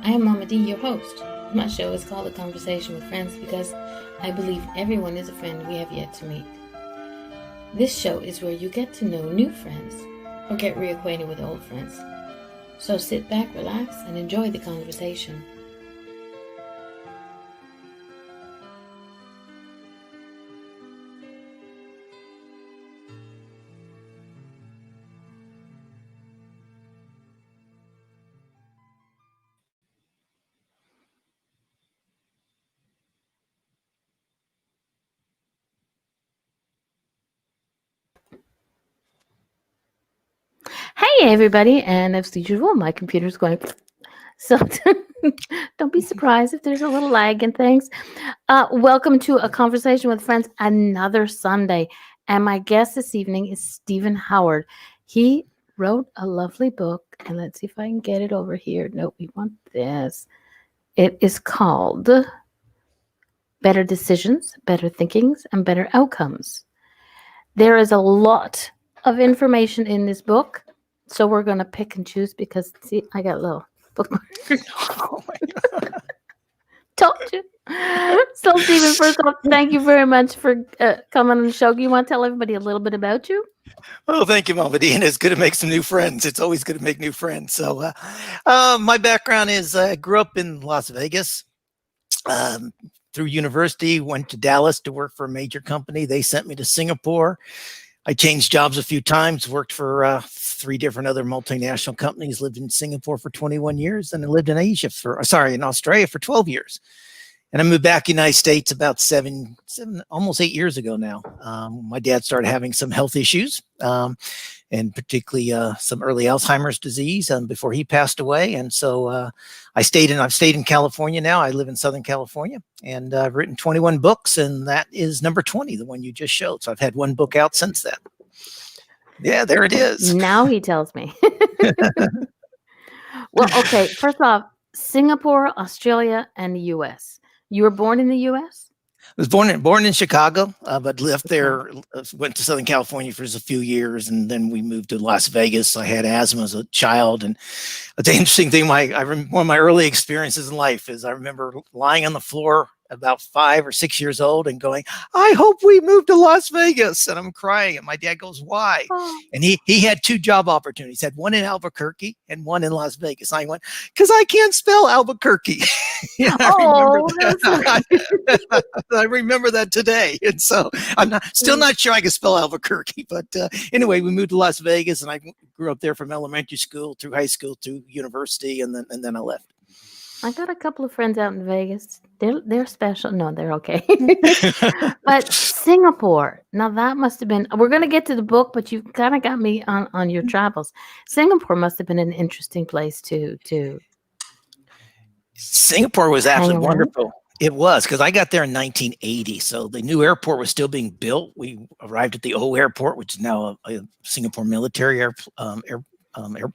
I am Mama D, your host. My show is called A Conversation with Friends because I believe everyone is a friend we have yet to meet. This show is where you get to know new friends or get reacquainted with old friends. So sit back, relax, and enjoy the conversation. Hey everybody, and as usual, my computer's going so don't be surprised if there's a little lag and things. Welcome to A Conversation with Friends, another Sunday. And my guest this evening is Stephen Howard. He wrote a lovely book, and let's see if I can get it over here. No, we want this. It is called Better Decisions, Better Thinkings, and Better Outcomes. There is a lot of information in this book, so we're going to pick and choose because, see, I got a little bookmark. Oh my God. Told you. So, Stephen, first off, thank you very much for coming on the show. Do you want to tell everybody a little bit about you? Oh, thank you, Mama D. And it's good to make some new friends. It's always good to make new friends. So my background is I grew up in Las Vegas. Through university, went to Dallas to work for a major company. They sent me to Singapore. I changed jobs a few times, worked for 3 different other multinational companies, lived in Singapore for 21 years, and I lived in in Australia for 12 years. And I moved back to the United States about almost 8 years ago now. My dad started having some health issues, and particularly some early Alzheimer's disease before he passed away. And so I've stayed in California now. I live in Southern California, and I've written 21 books, and that is number 20, the one you just showed. So I've had 1 book out since then. Yeah, there it is. Now he tells me. Well, okay. First off, Singapore, Australia, and the U.S. You were born in the U.S.? I was born in Chicago, but left there, went to Southern California for just a few years, and then we moved to Las Vegas. I had asthma as a child, and the interesting thing, one of my early experiences in life is I remember lying on the floor about 5 or 6 years old and going, I hope we move to Las Vegas. And I'm crying. And my dad goes, why? Oh. And he had 2 job opportunities. He had one in Albuquerque and one in Las Vegas. I went, because I can't spell Albuquerque. I remember that today. And so I'm still not sure I can spell Albuquerque. But anyway, we moved to Las Vegas, and I grew up there from elementary school through high school to university, and then I left. I got a couple of friends out in Vegas. They're special. No, they're okay. But Singapore, now that must have been, we're going to get to the book, but you kind of got me on your travels. Singapore must have been an interesting place to Singapore was absolutely wonderful. It was, because I got there in 1980. So the new airport was still being built. We arrived at the old airport, which is now a Singapore military airport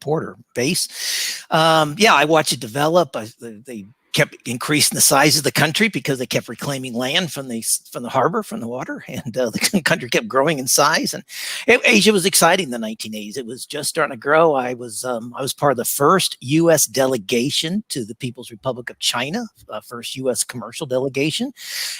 or base. I watched it develop. They kept increasing the size of the country because they kept reclaiming land from the harbor, from the water, and the country kept growing in size. And Asia was exciting in the 1980s. It was just starting to grow. I was part of the first U.S. delegation to the People's Republic of China, first U.S. commercial delegation,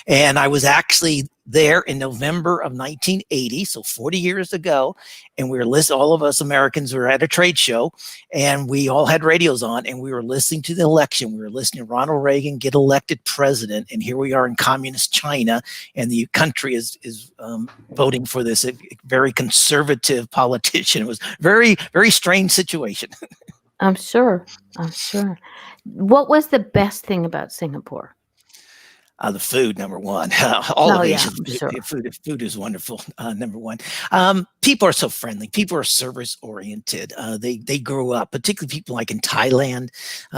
and I was actually there in November of 1980, so 40 years ago, and we were all of us Americans were at a trade show, and we all had radios on, and we were listening to the election. We were listening to Ronald Reagan get elected president, and here we are in communist China, and the country is voting for this very conservative politician. It was very, very strange situation. I'm sure. What was the best thing about Singapore? The food, number one. Food is wonderful. Number one. People are so friendly. People are service oriented. They grew up, particularly people like in Thailand.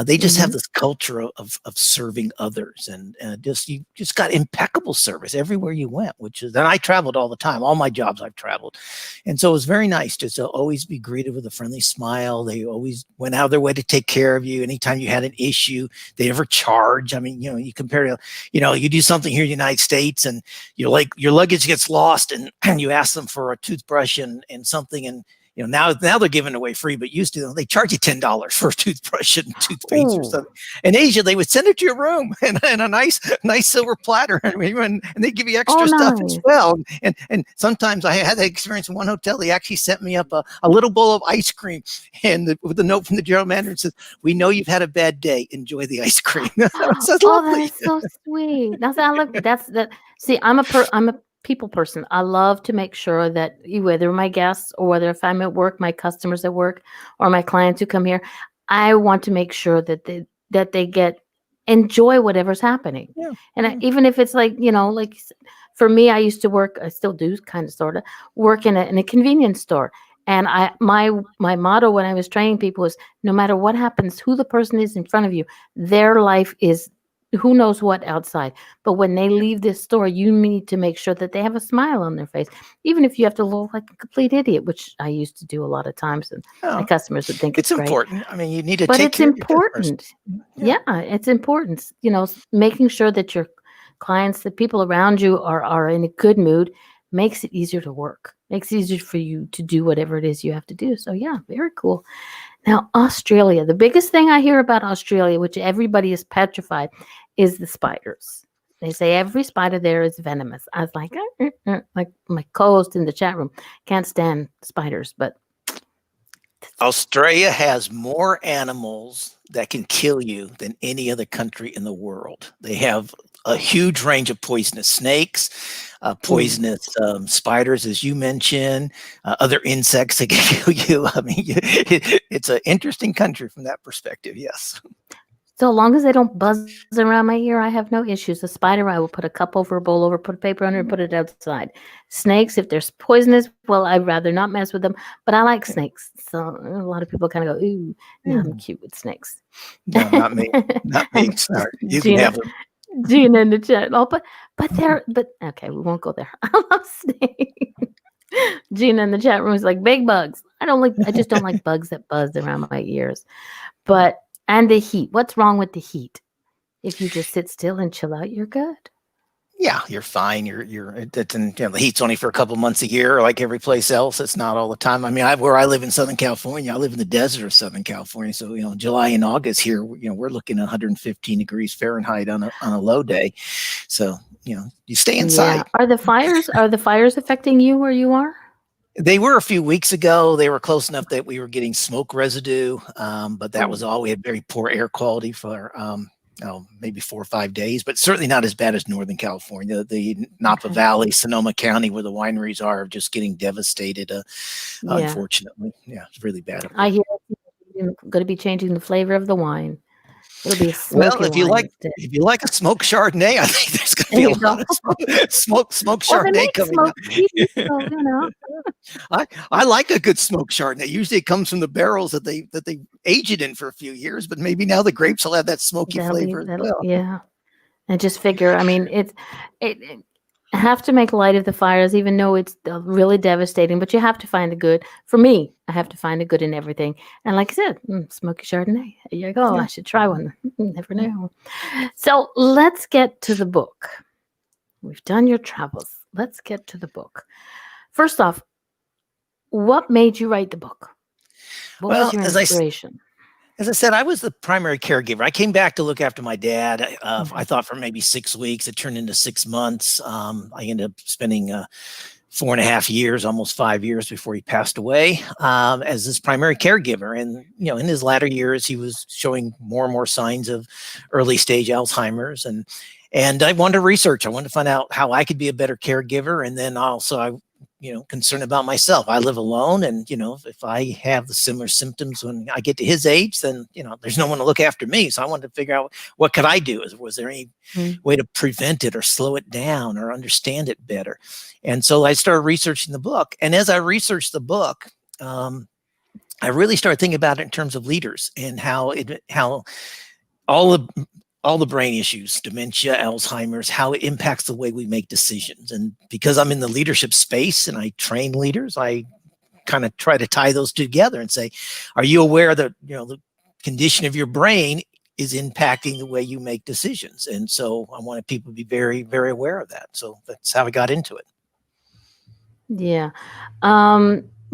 They just have this culture of serving others, and you just got impeccable service everywhere you went. And I traveled all the time. All my jobs I've traveled, and so it was very nice to always be greeted with a friendly smile. They always went out of their way to take care of you. Anytime you had an issue, they never charge. I mean, you compare to, you do something here in the United States, and your luggage gets lost, and you ask them for a toothbrush and something, and now they're giving away free, but used to, they charge you $10 for a toothbrush and toothpaste or Ooh. something. In Asia, they would send it to your room in a nice silver platter, and they give you extra stuff as well. And sometimes I had that experience in one hotel. They actually sent me up a little bowl of ice cream, and with a note from the general manager that says, "We know you've had a bad day. Enjoy the ice cream." That's lovely. That is so sweet. See, I'm a people person. I love to make sure that whether my guests or whether if I'm at work, my customers at work, or my clients who come here, I want to make sure that they enjoy whatever's happening. Yeah. And even if it's like, like for me, I used to work, I still do kind of sort of work in a convenience store. And my motto when I was training people was, no matter what happens, who the person is in front of you, their life is who knows what outside. But when they leave this store, you need to make sure that they have a smile on their face, even if you have to look like a complete idiot, which I used to do a lot of times, and my customers would think it's great. Important. I mean, you need to but take it's care important. of your Yeah, it's important. Making sure that your clients, the people around you, are in a good mood makes it easier to work. Makes it easier for you to do whatever it is you have to do. So yeah, very cool. Now, Australia, the biggest thing I hear about Australia, which everybody is petrified, is the spiders. They say every spider there is venomous. I was like, like my co-host in the chat room can't stand spiders, but Australia has more animals that can kill you than any other country in the world. They have a huge range of poisonous snakes, poisonous spiders, as you mentioned, other insects that can kill you. I mean, it's an interesting country from that perspective, yes. So long as they don't buzz around my ear, I have no issues. A spider, I will put a cup over, a bowl over, put a paper under, and put it outside. Snakes, if they're poisonous, well, I'd rather not mess with them. But I like snakes. So a lot of people kind of go, ooh, no, I'm cute with snakes. No, not me. Not me. Sorry. You can have them. Gina in the chat. Oh, but okay, we won't go there. I love snakes. Gina in the chat room is like, big bugs. I just don't like bugs that buzz around my ears. And the heat. What's wrong with the heat? If you just sit still and chill out, you're good. Yeah, you're fine. The heat's only for a couple months a year, like every place else. It's not all the time. I mean, where I live in Southern California, I live in the desert of Southern California. So, July and August here, we're looking at 115 degrees Fahrenheit on a low day. So, you stay inside. Yeah. Are the fires affecting you where you are? They were a few weeks ago. They were close enough that we were getting smoke residue, but that was all. We had very poor air quality for maybe 4 or 5 days, but certainly not as bad as Northern California. The Napa Valley, Sonoma County, where the wineries are just getting devastated. Unfortunately, it's really bad. I hear you're going to be changing the flavor of the wine. It'll be a smoky if you like a smoked Chardonnay, I think there's going to be a lot of smoked Chardonnay coming out. I like a good smoked Chardonnay. Usually it comes from the barrels that they age it in for a few years, but maybe now the grapes will have that smoky flavor as well. Yeah, and just figure. I mean, I have to make light of the fires, even though it's really devastating. But you have to find the good. For me, I have to find the good in everything. And like I said, smoky Chardonnay. Here you go. Yeah. I should try one. Never know. So let's get to the book. We've done your travels. Let's get to the book. First off, what made you write the book? What was your inspiration? As I said, I was the primary caregiver. I came back to look after my dad. I thought for maybe 6 weeks. It turned into 6 months. I ended up spending 4.5 years, almost 5 years before he passed away, as his primary caregiver. And, in his latter years, he was showing more and more signs of early stage Alzheimer's. And I wanted to research. I wanted to find out how I could be a better caregiver. And then also I concerned about myself. I live alone, and if I have the similar symptoms when I get to his age, then there's no one to look after me. So I wanted to figure out, what could I do? Was there any way to prevent it or slow it down or understand it better? And so I started researching the book. And as I researched the book, I really started thinking about it in terms of leaders and how all the brain issues, dementia, Alzheimer's, how it impacts the way we make decisions. And because I'm in the leadership space and I train leaders, I kind of try to tie those together and say, are you aware that, the condition of your brain is impacting the way you make decisions? And so I wanted people to be very, very aware of that. So that's how I got into it. Yeah.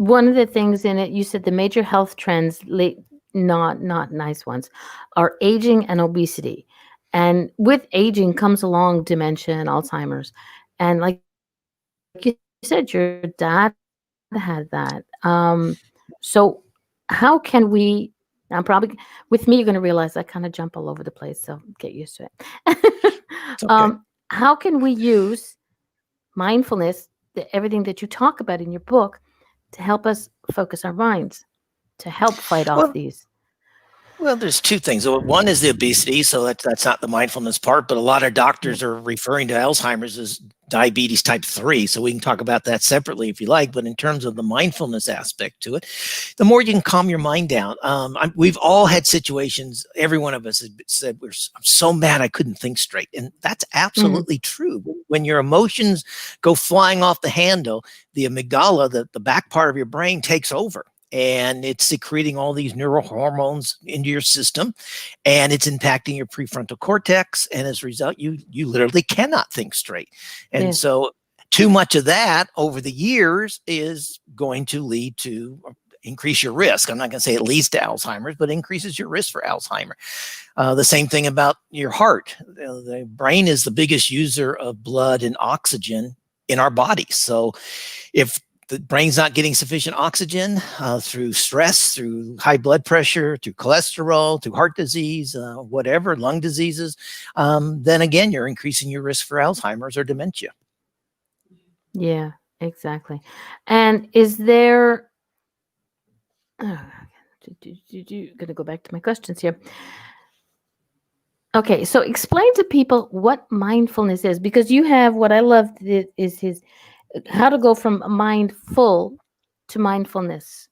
one of the things in it, you said the major health trends, not nice ones, are aging and obesity. And with aging comes along dementia and Alzheimer's. And like you said, your dad had that. So how can we, I'm probably, with me, you're going to realize I kind of jump all over the place. So get used to it. It's okay. How can we use mindfulness, everything that you talk about in your book, to help us focus our minds, to help fight off Well, these? Well, there's two things. One is the obesity, so that's not the mindfulness part, but a lot of Yeah. doctors are referring to Alzheimer's as diabetes type 3. So we can talk about that separately if you like. But in terms of the mindfulness aspect to it, the more you can calm your mind down. We've all had situations, every one of us has said, I'm so mad I couldn't think straight. And that's Mhm. absolutely true. When your emotions go flying off the handle, the amygdala, the back part of your brain takes over, and it's secreting all these neurohormones into your system, and it's impacting your prefrontal cortex, and as a result you literally cannot think straight. And Yeah. so too much of that over the years is going to lead to increase your risk. I'm not going to say it leads to Alzheimer's, but increases your risk for Alzheimer. The same thing about your heart. The brain is the biggest user of blood and oxygen in our body. So if the brain's not getting sufficient oxygen through stress, through high blood pressure, through cholesterol, through heart disease, whatever, lung diseases, then again, you're increasing your risk for Alzheimer's or dementia. Yeah, exactly. And is there, oh, gonna go back to my questions here. Okay, so explain to people what mindfulness is, because you have, what I loved is his how to go from mindful to mindfulness.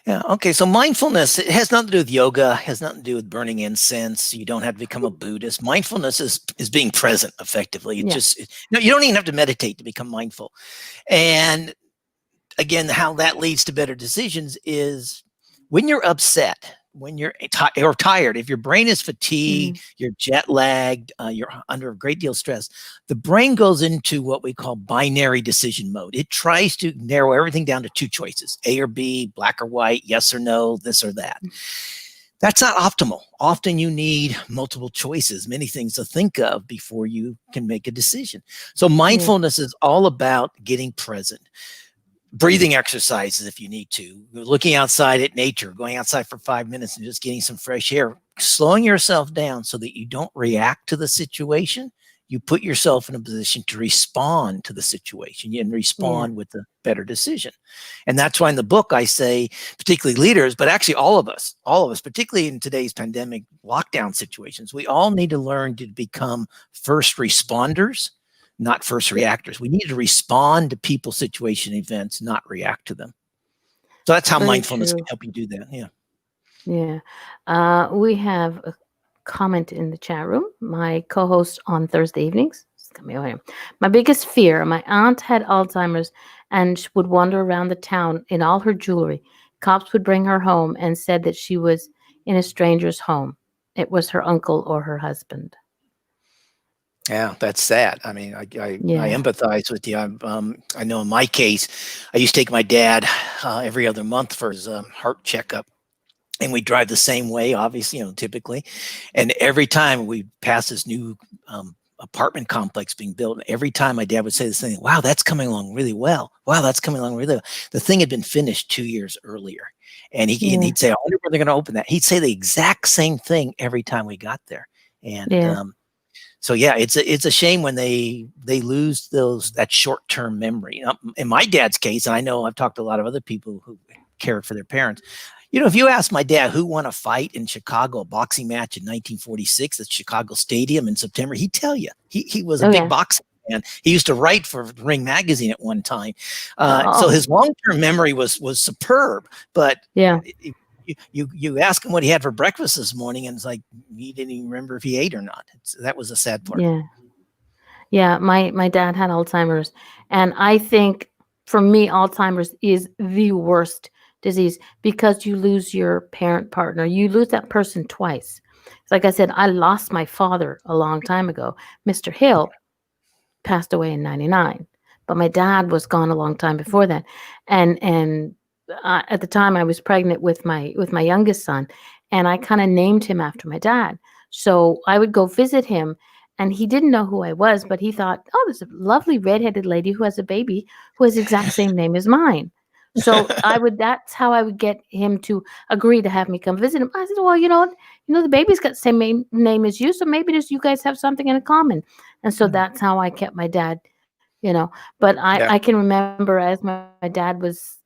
Yeah. Okay. So mindfulness, it has nothing to do with yoga, has nothing to do with burning incense. You don't have to become a Buddhist. Mindfulness is being present effectively. It Yeah. just, no, you don't even have to meditate to become mindful. And again, how that leads to better decisions is when you're upset, when you're or tired, if your brain is fatigued, Mhm. you're jet lagged, you're under a great deal of stress, the brain goes into what we call binary decision mode. It tries to narrow everything down to two choices, A or B, black or white, yes or no, this or that. That's not optimal. Often you need multiple choices, many things to think of before you can make a decision. So Yeah. mindfulness is all about getting present. Breathing exercises if you need to, looking outside at nature, going outside for 5 minutes and just getting some fresh air, slowing yourself down so that you don't react to the situation. You put yourself in a position to respond to the situation and Yeah. respond with a better decision. And that's why in the book I say, particularly leaders, but actually all of us, particularly in today's pandemic lockdown situations, we all need to learn to become first responders, not first Yeah. reactors. We need to respond to people, situation, events, not react to them. So that's how Very mindfulness can true. help you do that. Yeah. Yeah. We have a comment in the chat room. My co-host on Thursday evenings. Just come over here. My biggest fear: my aunt had Alzheimer's and she would wander around the town in all her jewelry. Cops would bring her home and said that she was in a stranger's home. It was her uncle or her husband. Yeah, that's sad. I mean, I Yeah. empathize with you. I know in my case, I used to take my dad every other month for his heart checkup, and we drive the same way, obviously, typically. And every time we pass this new apartment complex being built, every time my dad would say the same thing, wow, that's coming along really well. Wow, that's coming along really well. The thing had been finished 2 years earlier. And Yeah. he'd say, I wonder when they're going to open that. He'd say the exact same thing every time we got there. And Yeah. so yeah, it's a shame when they lose that short-term memory. In my dad's case, and I know I've talked to a lot of other people who cared for their parents. If you ask my dad who won a fight in Chicago, a boxing match in 1946 at Chicago Stadium in September, he'd tell you. He was a Oh big yeah. boxing fan. He used to write for Ring magazine at one time. So Oh his long-term memory was superb, but yeah. you ask him what he had for breakfast this morning, and it's like he didn't even remember if he ate or not. That was a sad part. Yeah. Yeah, my dad had Alzheimer's, and I think for me, Alzheimer's is the worst disease because you lose your parent partner. You lose that person twice. Like I said, I lost my father a long time ago. Mr. Hill passed away in 99. but my dad was gone a long time before that. And at the time I was pregnant with my youngest son, and I kind of named him after my dad. So I would go visit him, and he didn't know who I was, but he thought, "Oh, there's a lovely redheaded lady who has a baby who has the exact same name as mine." So that's how I would get him to agree to have me come visit him. I said, "Well, the baby's got the same name as you, so maybe just you guys have something in common." And so that's how I kept my dad, But Yeah. I can remember as my dad was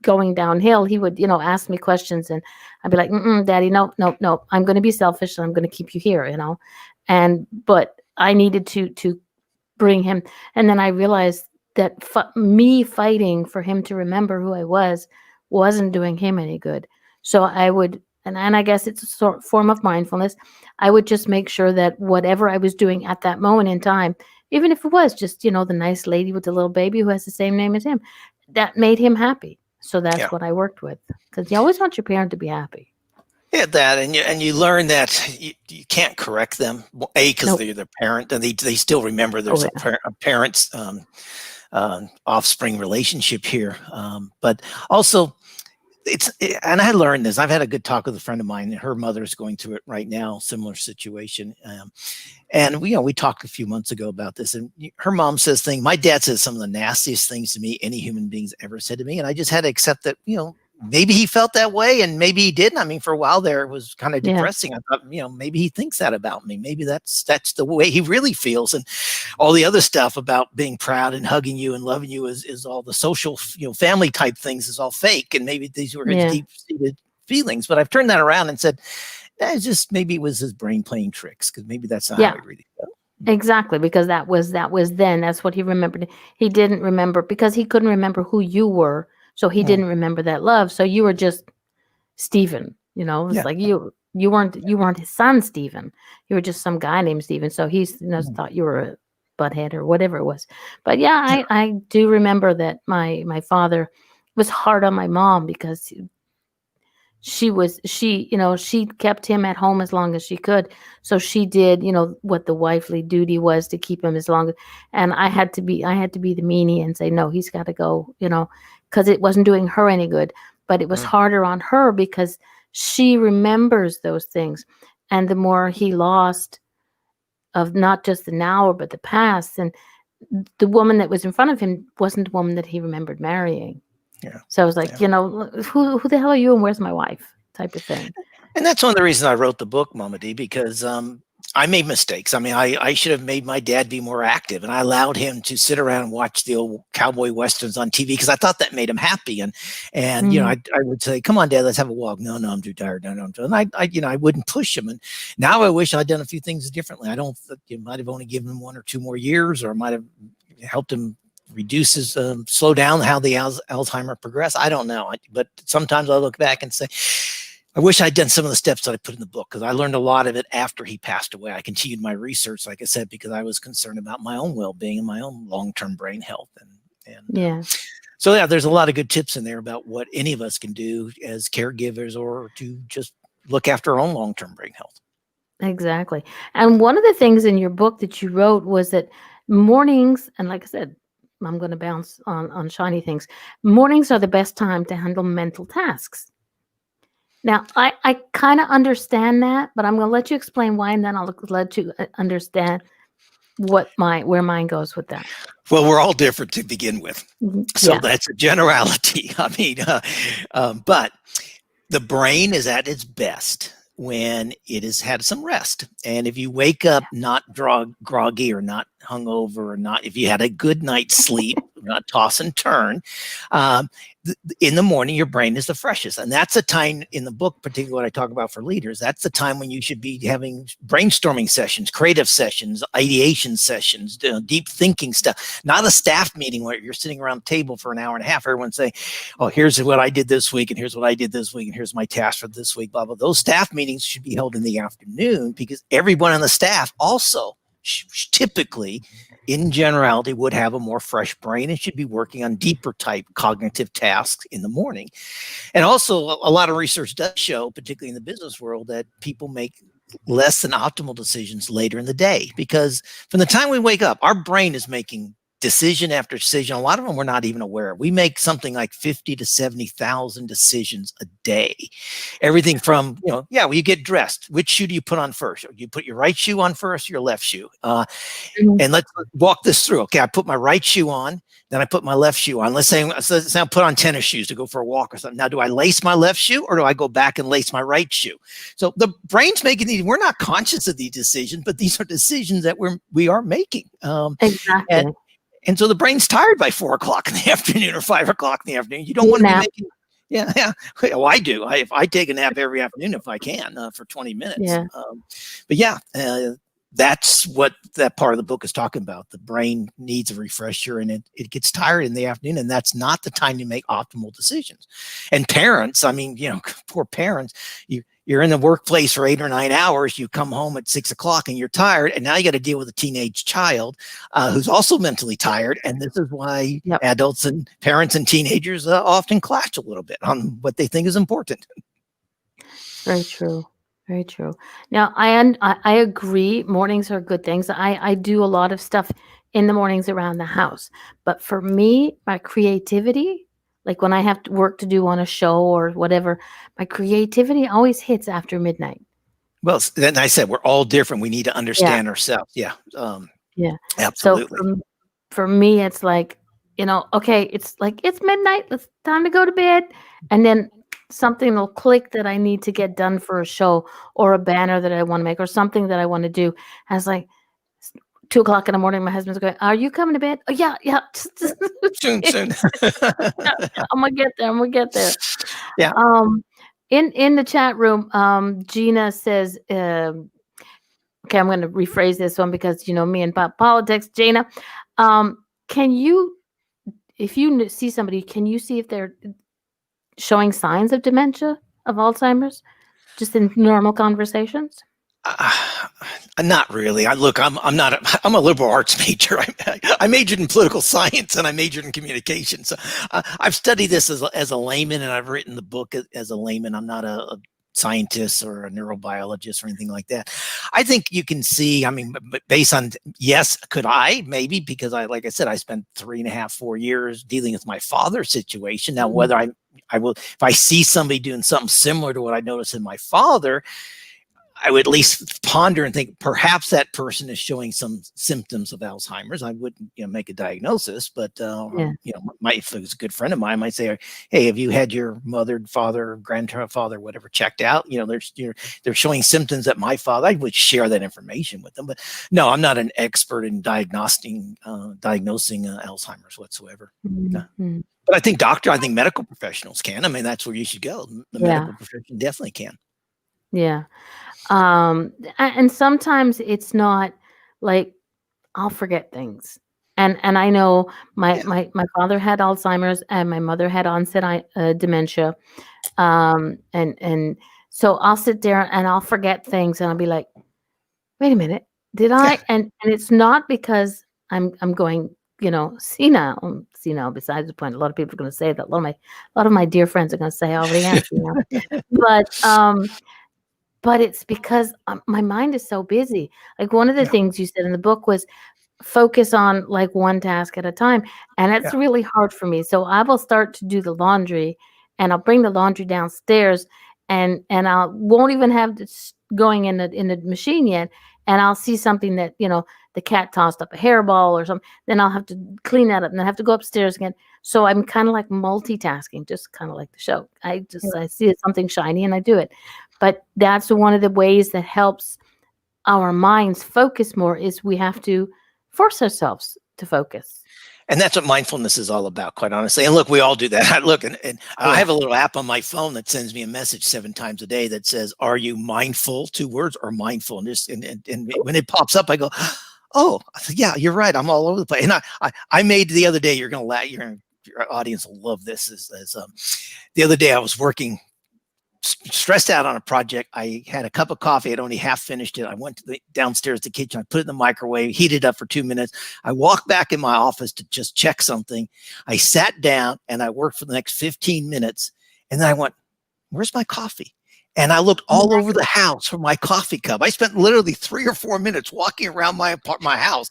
going downhill, he would, ask me questions, and I'd be like, Daddy, no, no, no, I'm going to be selfish and I'm going to keep you here. But I needed to bring him. And then I realized that me fighting for him to remember who I was wasn't doing him any good. So I would, and I guess it's a form of mindfulness. I would just make sure that whatever I was doing at that moment in time, even if it was just, the nice lady with the little baby who has the same name as him, that made him happy. So that's Yeah. what I worked with, because you always want your parent to be happy. Yeah, that, and you learn that you can't correct them. Because Nope. they're the parent, and they still remember there's Oh, yeah. a parent's offspring relationship here. But also, and I learned this. I've had a good talk with a friend of mine. Her mother's going through it right now, similar situation. And we talked a few months ago about this, and her mom says things. My dad says some of the nastiest things to me any human being's ever said to me, and I just had to accept that. Maybe he felt that way, and maybe he didn't. I mean, for a while there, it was kind of Yeah. depressing. I thought, maybe he thinks that about me. Maybe that's the way he really feels, and all the other stuff about being proud and hugging you and loving you is all the social, family type things is all fake, and maybe these were his Yeah. deep-seated feelings. But I've turned that around and said, just maybe it was his brain playing tricks, because maybe that's not how he really felt. Exactly, because that was then. That's what he remembered. He didn't remember because he couldn't remember who you were, so he didn't remember that love. So you were just Stephen. It's Yeah. like you weren't his son, Stephen. You were just some guy named Stephen. So he's thought you were a butthead or whatever it was. But yeah, I do remember that my father was hard on my mom because she kept him at home as long as she could, so she did what the wifely duty was to keep him as long as. And I had to be the meanie and say, no, he's got to go, because it wasn't doing her any good, but it was harder on her because she remembers those things. And the more he lost of not just the now but the past, and the woman that was in front of him wasn't the woman that he remembered marrying. Yeah. So I was like, who the hell are you and where's my wife, type of thing. And that's one of the reasons I wrote the book, Mama D, because I made mistakes. I mean, I should have made my dad be more active, and I allowed him to sit around and watch the old cowboy westerns on TV because I thought that made him happy. And I would say, "Come on, Dad, let's have a walk." No, I'm too tired. No, I'm too. And I wouldn't push him. And now I wish I'd done a few things differently. I don't. You might have only given him 1 or 2 more years, or might have helped him reduce his slow down how the Alzheimer progressed. I don't know, but sometimes I look back and say, I wish I'd done some of the steps that I put in the book, because I learned a lot of it after he passed away. I continued my research, like I said, because I was concerned about my own well-being and my own long-term brain health. So yeah, there's a lot of good tips in there about what any of us can do as caregivers or to just look after our own long-term brain health. Exactly. And one of the things in your book that you wrote was that mornings, and like I said, I'm going to bounce on shiny things. Mornings are the best time to handle mental tasks. Now, I kind of understand that, but I'm going to let you explain why, and then I'll let you understand where mine goes with that. Well, we're all different to begin with. So that's a generality. I mean, but the brain is at its best when it has had some rest. And if you wake up not groggy or not hungover, or not, if you had a good night's sleep, not toss and turn, in the morning, your brain is the freshest. And that's a time in the book, particularly what I talk about for leaders, that's the time when you should be having brainstorming sessions, creative sessions, ideation sessions, deep thinking stuff, not a staff meeting where you're sitting around the table for an hour and a half, everyone saying, oh, here's what I did this week, and here's what I did this week, and here's my task for this week, blah, blah. Those staff meetings should be held in the afternoon, because everyone on the staff also typically, in generality, would have a more fresh brain and should be working on deeper type cognitive tasks in the morning. And also, a lot of research does show, particularly in the business world, that people make less than optimal decisions later in the day, because from the time we wake up, our brain is making decision after decision. A lot of them we're not even aware of. We make something like 50 to 70,000 decisions a day. Everything from, well, you get dressed. Which shoe do you put on first? You put your right shoe on first, or your left shoe? And let's walk this through. Okay, I put my right shoe on, then I put my left shoe on. Let's say I put on tennis shoes to go for a walk or something. Now, do I lace my left shoe, or do I go back and lace my right shoe? So the brain's making these. We're not conscious of these decisions, but these are decisions that we are making. Exactly. And so the brain's tired by 4 o'clock in the afternoon or 5 o'clock in the afternoon. You don't want to be making. Yeah. Well, I do. I take a nap every afternoon if I can for 20 minutes. Yeah. That's what that part of the book is talking about. The brain needs a refresher, and it gets tired in the afternoon, and that's not the time to make optimal decisions. And parents, poor parents, you're in the workplace for 8 or 9 hours. You come home at 6 o'clock and you're tired, and now you got to deal with a teenage child who's also mentally tired. And this is why adults and parents and teenagers often clash a little bit on what they think is important. Very true. Very true. Now, I agree. Mornings are good things. I do a lot of stuff in the mornings around the house. But for me, my creativity, like when I have work to do on a show or whatever, my creativity always hits after midnight. Well, then I said we're all different. We need to understand ourselves. Yeah. Absolutely. So for me, it's like, okay, it's midnight. It's time to go to bed. And then something will click that I need to get done for a show or a banner that I want to make or something that I want to do. As like 2 o'clock in the morning, my husband's going, "Are you coming to bed?" "Oh, yeah. Soon. I'm gonna get there. Yeah. In the chat room, Gina says, okay, I'm going to rephrase this one because me and politics. Gina, can you, if you see somebody, can you see if they're showing signs of dementia, of Alzheimer's, just in normal conversations? Not really. I'm a liberal arts major. I majored in political science and I majored in communication. So I've studied this as a layman, and I've written the book as a layman. I'm not a scientist or a neurobiologist or anything like that. I think you can see, based on, yes, could I? Maybe, because like I said, I spent 3.5, 4 years dealing with my father's situation. Now, whether I will, if I see somebody doing something similar to what I noticed in my father, I would at least ponder and think perhaps that person is showing some symptoms of Alzheimer's. I wouldn't, make a diagnosis, but if it was a good friend of mine, I might say, "Hey, have you had your mother, father, grandfather, whatever checked out? They're showing symptoms that my father." I would share that information with them, but no, I'm not an expert in diagnosing Alzheimer's whatsoever. Mm-hmm. But I think medical professionals can. That's where you should go. The medical profession definitely can. Yeah. And sometimes it's not like I'll forget things. And I know my father had Alzheimer's and my mother had onset dementia. And so I'll sit there and I'll forget things and I'll be like, wait a minute, did I? Yeah. And it's not because I'm going, senile. Senile, besides the point, a lot of people are going to say that. A lot of my dear friends are going to say I already am senile. But it's because my mind is so busy. Like one of the things you said in the book was focus on like one task at a time. And that's really hard for me. So I will start to do the laundry and I'll bring the laundry downstairs and I won't even have this going in the machine yet. And I'll see something that, the cat tossed up a hairball or something. Then I'll have to clean that up and I have to go upstairs again. So I'm kind of like multitasking, just kind of like the show. I see something shiny and I do it. But that's one of the ways that helps our minds focus more is we have to force ourselves to focus. And that's what mindfulness is all about, quite honestly. And look, we all do that. I have a little app on my phone that sends me a message 7 times a day that says, "Are you mindful?" 2 words, or mindful. And when it pops up, I go, "Oh, yeah, you're right. I'm all over the place." And I made the other day, you're going to laugh. Your audience will love this. The other day I was working, stressed out on a project. I had a cup of coffee. I'd only half finished it. I went downstairs to the kitchen. I put it in the microwave, heated up for 2 minutes. I walked back in my office to just check something. I sat down and I worked for the next 15 minutes. And then I went, "Where's my coffee?" And I looked all over the house for my coffee cup. I spent literally 3 or 4 minutes walking around my house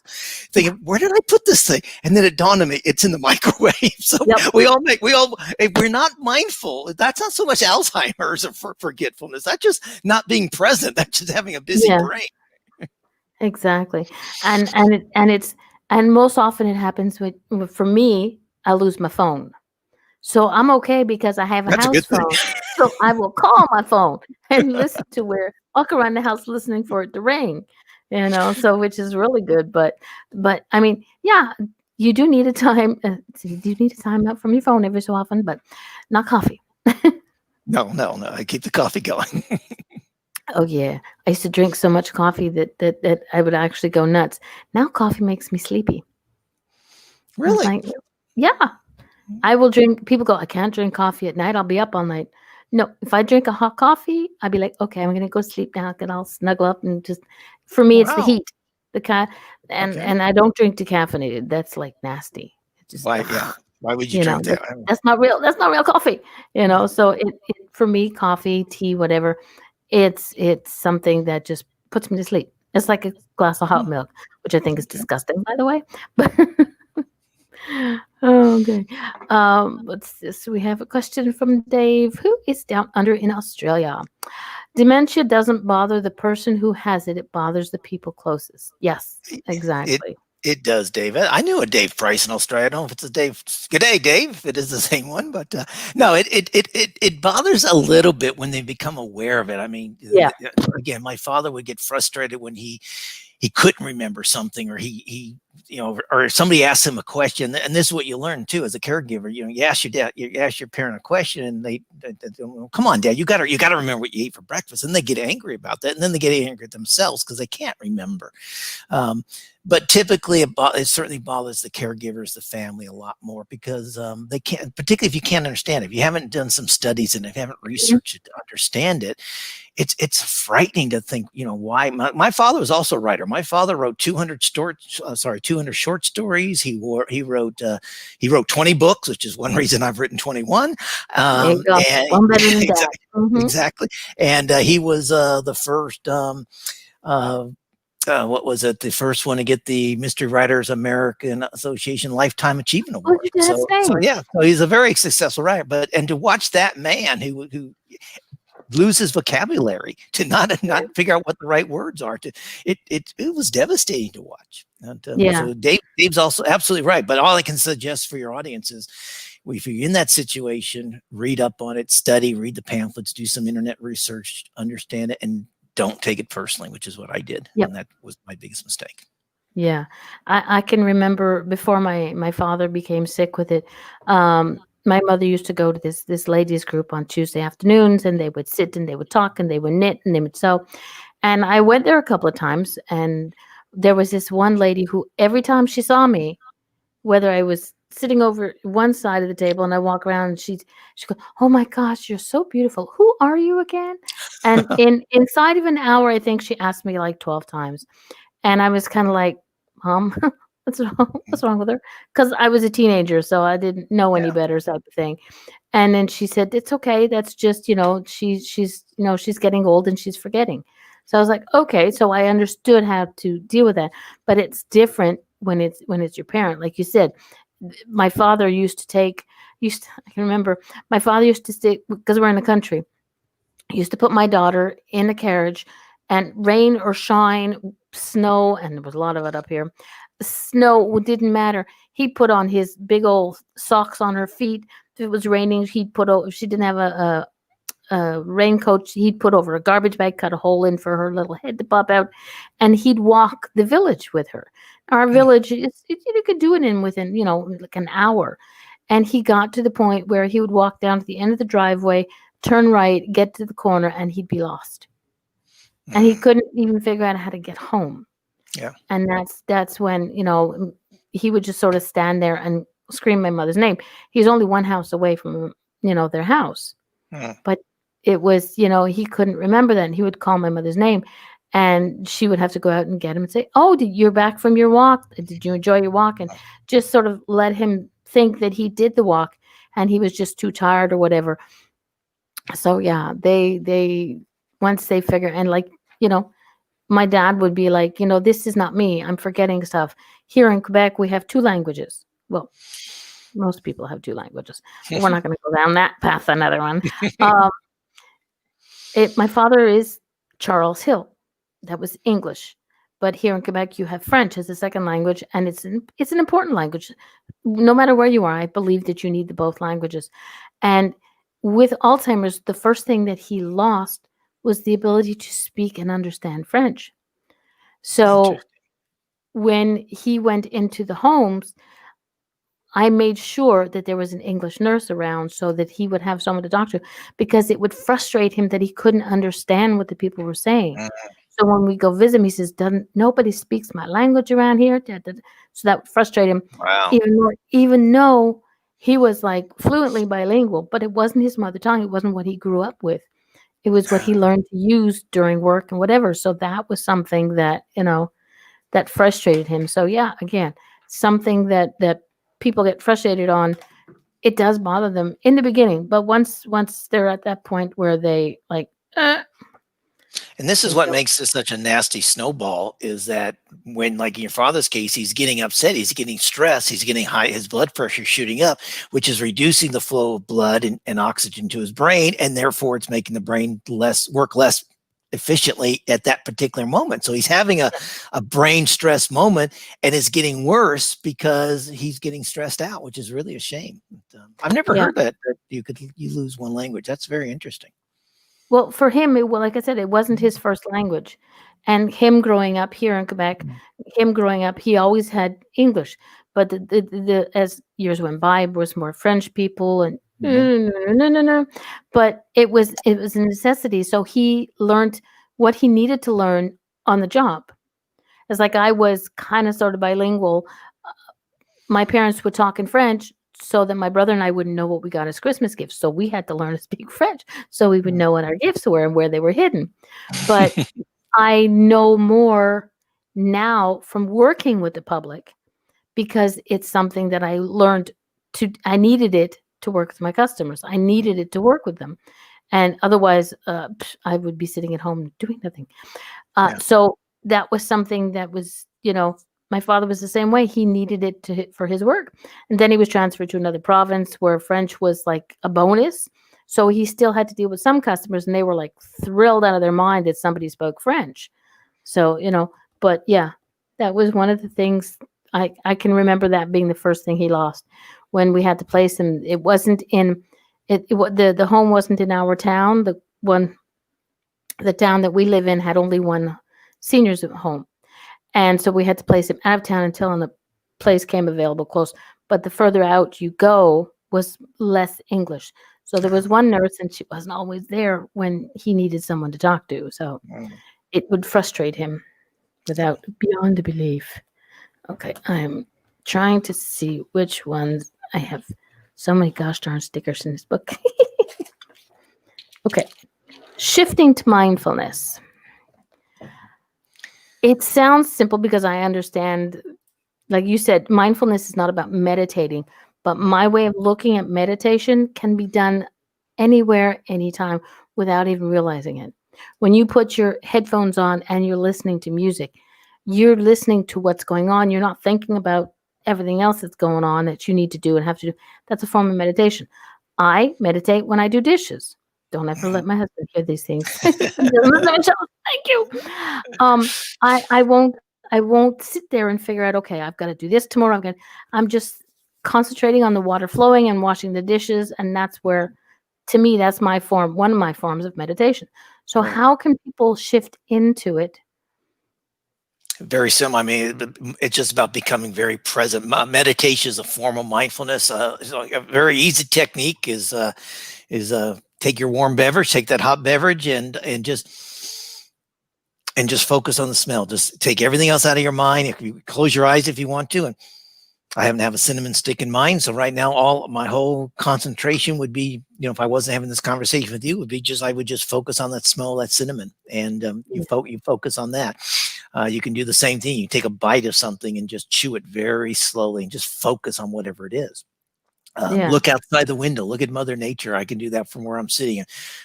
thinking, where did I put this thing? And then it dawned on me, it's in the microwave. So if we're not mindful, that's not so much Alzheimer's or forgetfulness. That's just not being present. That's just having a busy brain. Exactly. And most often it happens for me, I lose my phone. So I'm okay because I have a house phone. So I will call my phone and listen to walk around the house listening for it to ring, so which is really good. But I mean, yeah, you do need a time. You do need a time out from your phone every so often, but not coffee. No. I keep the coffee going. Oh yeah, I used to drink so much coffee that I would actually go nuts. Now coffee makes me sleepy. Really? Like, yeah. I will drink. People go, I can't drink coffee at night. I'll be up all night. No, if I drink a hot coffee, I'd be like, okay, I'm gonna go sleep now. And I'll snuggle up and just. For me, it's the heat, and I don't drink decaffeinated. That's like nasty. It just, why? Yeah. Why would you drink that? That's not real. That's not real coffee. So it for me, coffee, tea, whatever. It's something that just puts me to sleep. It's like a glass of hot milk, which I think is disgusting, by the way. But okay. What's this? We have a question from Dave, who is down under in Australia. Dementia doesn't bother the person who has it. It bothers the people closest. Yes, exactly. It does, Dave. I knew a Dave Price in Australia. I don't know if it's a Dave. Good day, Dave. It is the same one, but no, it bothers a little bit when they become aware of it. I mean, again, my father would get frustrated when he couldn't remember something, or he or somebody asked him a question. And this is what you learn too as a caregiver. You ask your dad, you ask your parent a question, and they come on, Dad, you got to remember what you ate for breakfast. And they get angry about that, and then they get angry at themselves because they can't remember. But typically, it certainly bothers the caregivers, the family, a lot more because they can't, particularly if you can't understand it. If you haven't done some studies and if you haven't researched it to understand it, it's frightening to think, why. My father was also a writer. My father wrote 200 short stories. He wrote 20 books, which is one reason I've written 21. There you go. One better than that. Exactly. And he was the first. What was it? The first one to get the Mystery Writers American Association Lifetime Achievement Award. So he's a very successful writer. And to watch that man who loses vocabulary, to not figure out what the right words are, it was devastating to watch. And, so Dave's also absolutely right. But all I can suggest for your audience is, if you're in that situation, read up on it, read the pamphlets, do some internet research, understand it, and don't take it personally, which is what I did. And that was my biggest mistake. Yeah. I can remember before my father became sick with it. My mother used to go to this ladies group on Tuesday afternoons, and they would sit and they would talk and they would knit and they would sew. And I went there a couple of times, and there was this one lady who every time she saw me, whether I was sitting over one side of the table and I walk around and she'd go, "Oh my gosh, you're so beautiful. Who are you again?" And inside of an hour, I think she asked me like 12 times. And I was kind of like, what's wrong with her? Because I was a teenager, so I didn't know any better, type of thing. And then she said, "It's okay. That's just, she's getting old and she's forgetting." So I was like, okay. So I understood how to deal with that. But it's different when it's your parent. Like you said, my father I can remember my father used to stay, because we're in the country, he used to put my daughter in a carriage, and rain or shine, snow, and there was a lot of it up here. Snow didn't matter. He put on his big old socks on her feet. If it was raining, if she didn't have a raincoat, he'd put over a garbage bag, cut a hole in for her little head to pop out, and he'd walk the village with her. Our village, you could do it within, like an hour. And he got to the point where he would walk down to the end of the driveway, turn right, get to the corner, and he'd be lost. And he couldn't even figure out how to get home. Yeah. And that's when, he would just sort of stand there and scream my mother's name. He's only one house away from, their house. But it was, he couldn't remember that. And he would call my mother's name, and she would have to go out and get him and say, "Oh, you're back from your walk? Did you enjoy your walk?" And just sort of let him think that he did the walk and he was just too tired or whatever. So yeah, they once they figure, and like, you know, my dad would be like, this is not me. I'm forgetting stuff. Here in Quebec, we have two languages. Well, most people have two languages, but we're not going to go down that path. Another one. Um, my father is Charles Hill. That was English. But here in Quebec, you have French as a second language, and it's an important language. No matter where you are, I believe that you need the both languages. And with Alzheimer's, the first thing that he lost was the ability to speak and understand French. So Interesting. when he went into the homes, I made sure that there was an English nurse around so that he would have someone to talk to, because it would frustrate him that he couldn't understand what the people were saying. Mm, So when we go visit him, he says, "Doesn't nobody speaks my language around here?" Da, da, da. So that would frustrate him, wow. even though he was like fluently bilingual, but it wasn't his mother tongue. It wasn't what he grew up with. It was what he learned to use during work and whatever. So that was something that, that frustrated him. So yeah, again, something that people get frustrated on, it does bother them in the beginning, but once they're at that point where they like, And this is they what don't. makes this such a nasty snowball, is that when, like in your father's case, he's getting upset, he's getting stressed, he's getting high, his blood pressure shooting up, which is reducing the flow of blood and oxygen to his brain. And therefore it's making the brain work less efficiently at that particular moment. So he's having a brain stress moment, and it's getting worse because he's getting stressed out, which is really a shame. I've never Yeah. heard that you lose one language. That's very interesting. Well, for him, like I said, it wasn't his first language. And him growing up here in Quebec, him growing up, he always had English. But as years went by, it was more French people and Mhm. no. But it was a necessity. So he learned what he needed to learn on the job. It's like I was kind of sort of bilingual. My parents would talk in French so that my brother and I wouldn't know what we got as Christmas gifts. So we had to learn to speak French so we would know what our gifts were and where they were hidden. But I know more now from working with the public, because it's something that I learned I needed it to work with my customers. I needed it to work with them. And otherwise, I would be sitting at home doing nothing. Yeah. So that was something that was, my father was the same way. He needed it for his work. And then he was transferred to another province where French was like a bonus. So he still had to deal with some customers, and they were like thrilled out of their mind that somebody spoke French. So, but yeah, that was one of the things I can remember, that being the first thing he lost when we had to place him. It wasn't in the home wasn't in our town. The town that we live in had only one seniors home. And so we had to place him out of town until a place came available close. But the further out you go was less English. So there was one nurse, and she wasn't always there when he needed someone to talk to. So Mm. it would frustrate him without beyond belief. Okay, I'm trying to see which ones I have. So many gosh darn stickers in this book. Okay, shifting to mindfulness. It sounds simple because I understand, like you said, mindfulness is not about meditating, but my way of looking at meditation can be done anywhere, anytime, without even realizing it. When you put your headphones on and you're listening to music, you're listening to what's going on. You're not thinking about everything else that's going on that you need to do and have to do. That's a form of meditation. I meditate when I do dishes. Don't ever let my husband hear these things. Thank you. I won't sit there and figure out, okay, I've got to do this tomorrow. I'm just concentrating on the water flowing and washing the dishes. And that's where, to me, that's one of my forms of meditation. So Right. how can people shift into it? Very similar. I mean, it's just about becoming very present. Meditation is a form of mindfulness. So a very easy technique is take your warm beverage, take that hot beverage, and just focus on the smell. Just take everything else out of your mind. If you close your eyes if you want to, and I happen to have a cinnamon stick in mind. So right now, my whole concentration would be, if I wasn't having this conversation with you, would be I would just focus on that smell of that cinnamon, and you focus on that. You can do the same thing. You take a bite of something and just chew it very slowly and just focus on whatever it is. Yeah. Look outside the window. Look at Mother Nature. I can do that from where I'm sitting.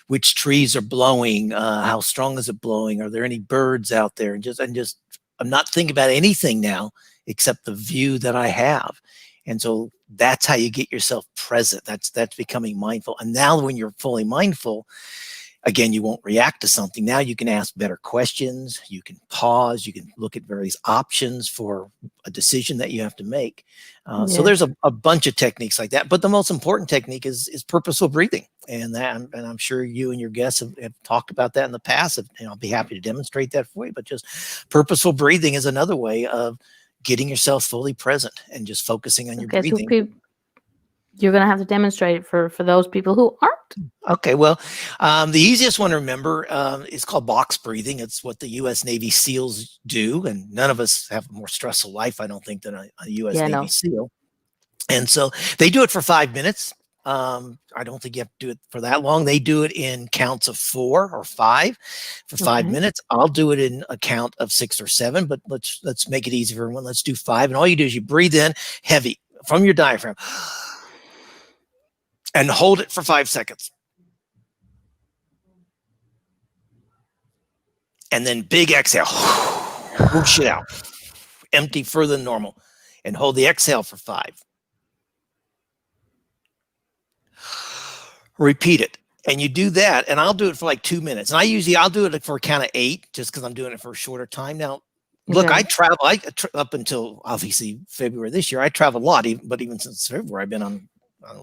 Which trees are blowing? How strong is it blowing? Are there any birds out there? I'm not thinking about anything now except the view that I have. And so that's how you get yourself present. That's becoming mindful. And now when you're fully mindful, again, you won't react to something. Now you can ask better questions. You can pause. You can look at various options for a decision that you have to make. So there's a bunch of techniques like that. But the most important technique is purposeful breathing. And I'm sure you and your guests have talked about that in the past. And I'll be happy to demonstrate that for you. But just purposeful breathing is another way of getting yourself fully present and just focusing on your breathing. So you're going to have to demonstrate it for those people who aren't. Okay, well, the easiest one to remember is called box breathing. It's what the U.S. Navy SEALs do, and none of us have a more stressful life, I don't think, than a U.S. Navy SEAL. And so they do it for 5 minutes. I don't think you have to do it for that long. They do it in counts of 4 or 5 for 5 minutes. I'll do it in a count of 6 or 7, but let's make it easy for everyone. Let's do 5. And all you do is you breathe in heavy from your diaphragm and hold it for 5 seconds. And then big exhale, whoosh it out, empty further than normal, and hold the exhale for 5. Repeat it. And you do that, and I'll do it for like 2 minutes. And I'll do it for a count of 8, just because I'm doing it for a shorter time. Now, look, I travel, up until obviously February this year, I travel a lot, but even since February, I've been on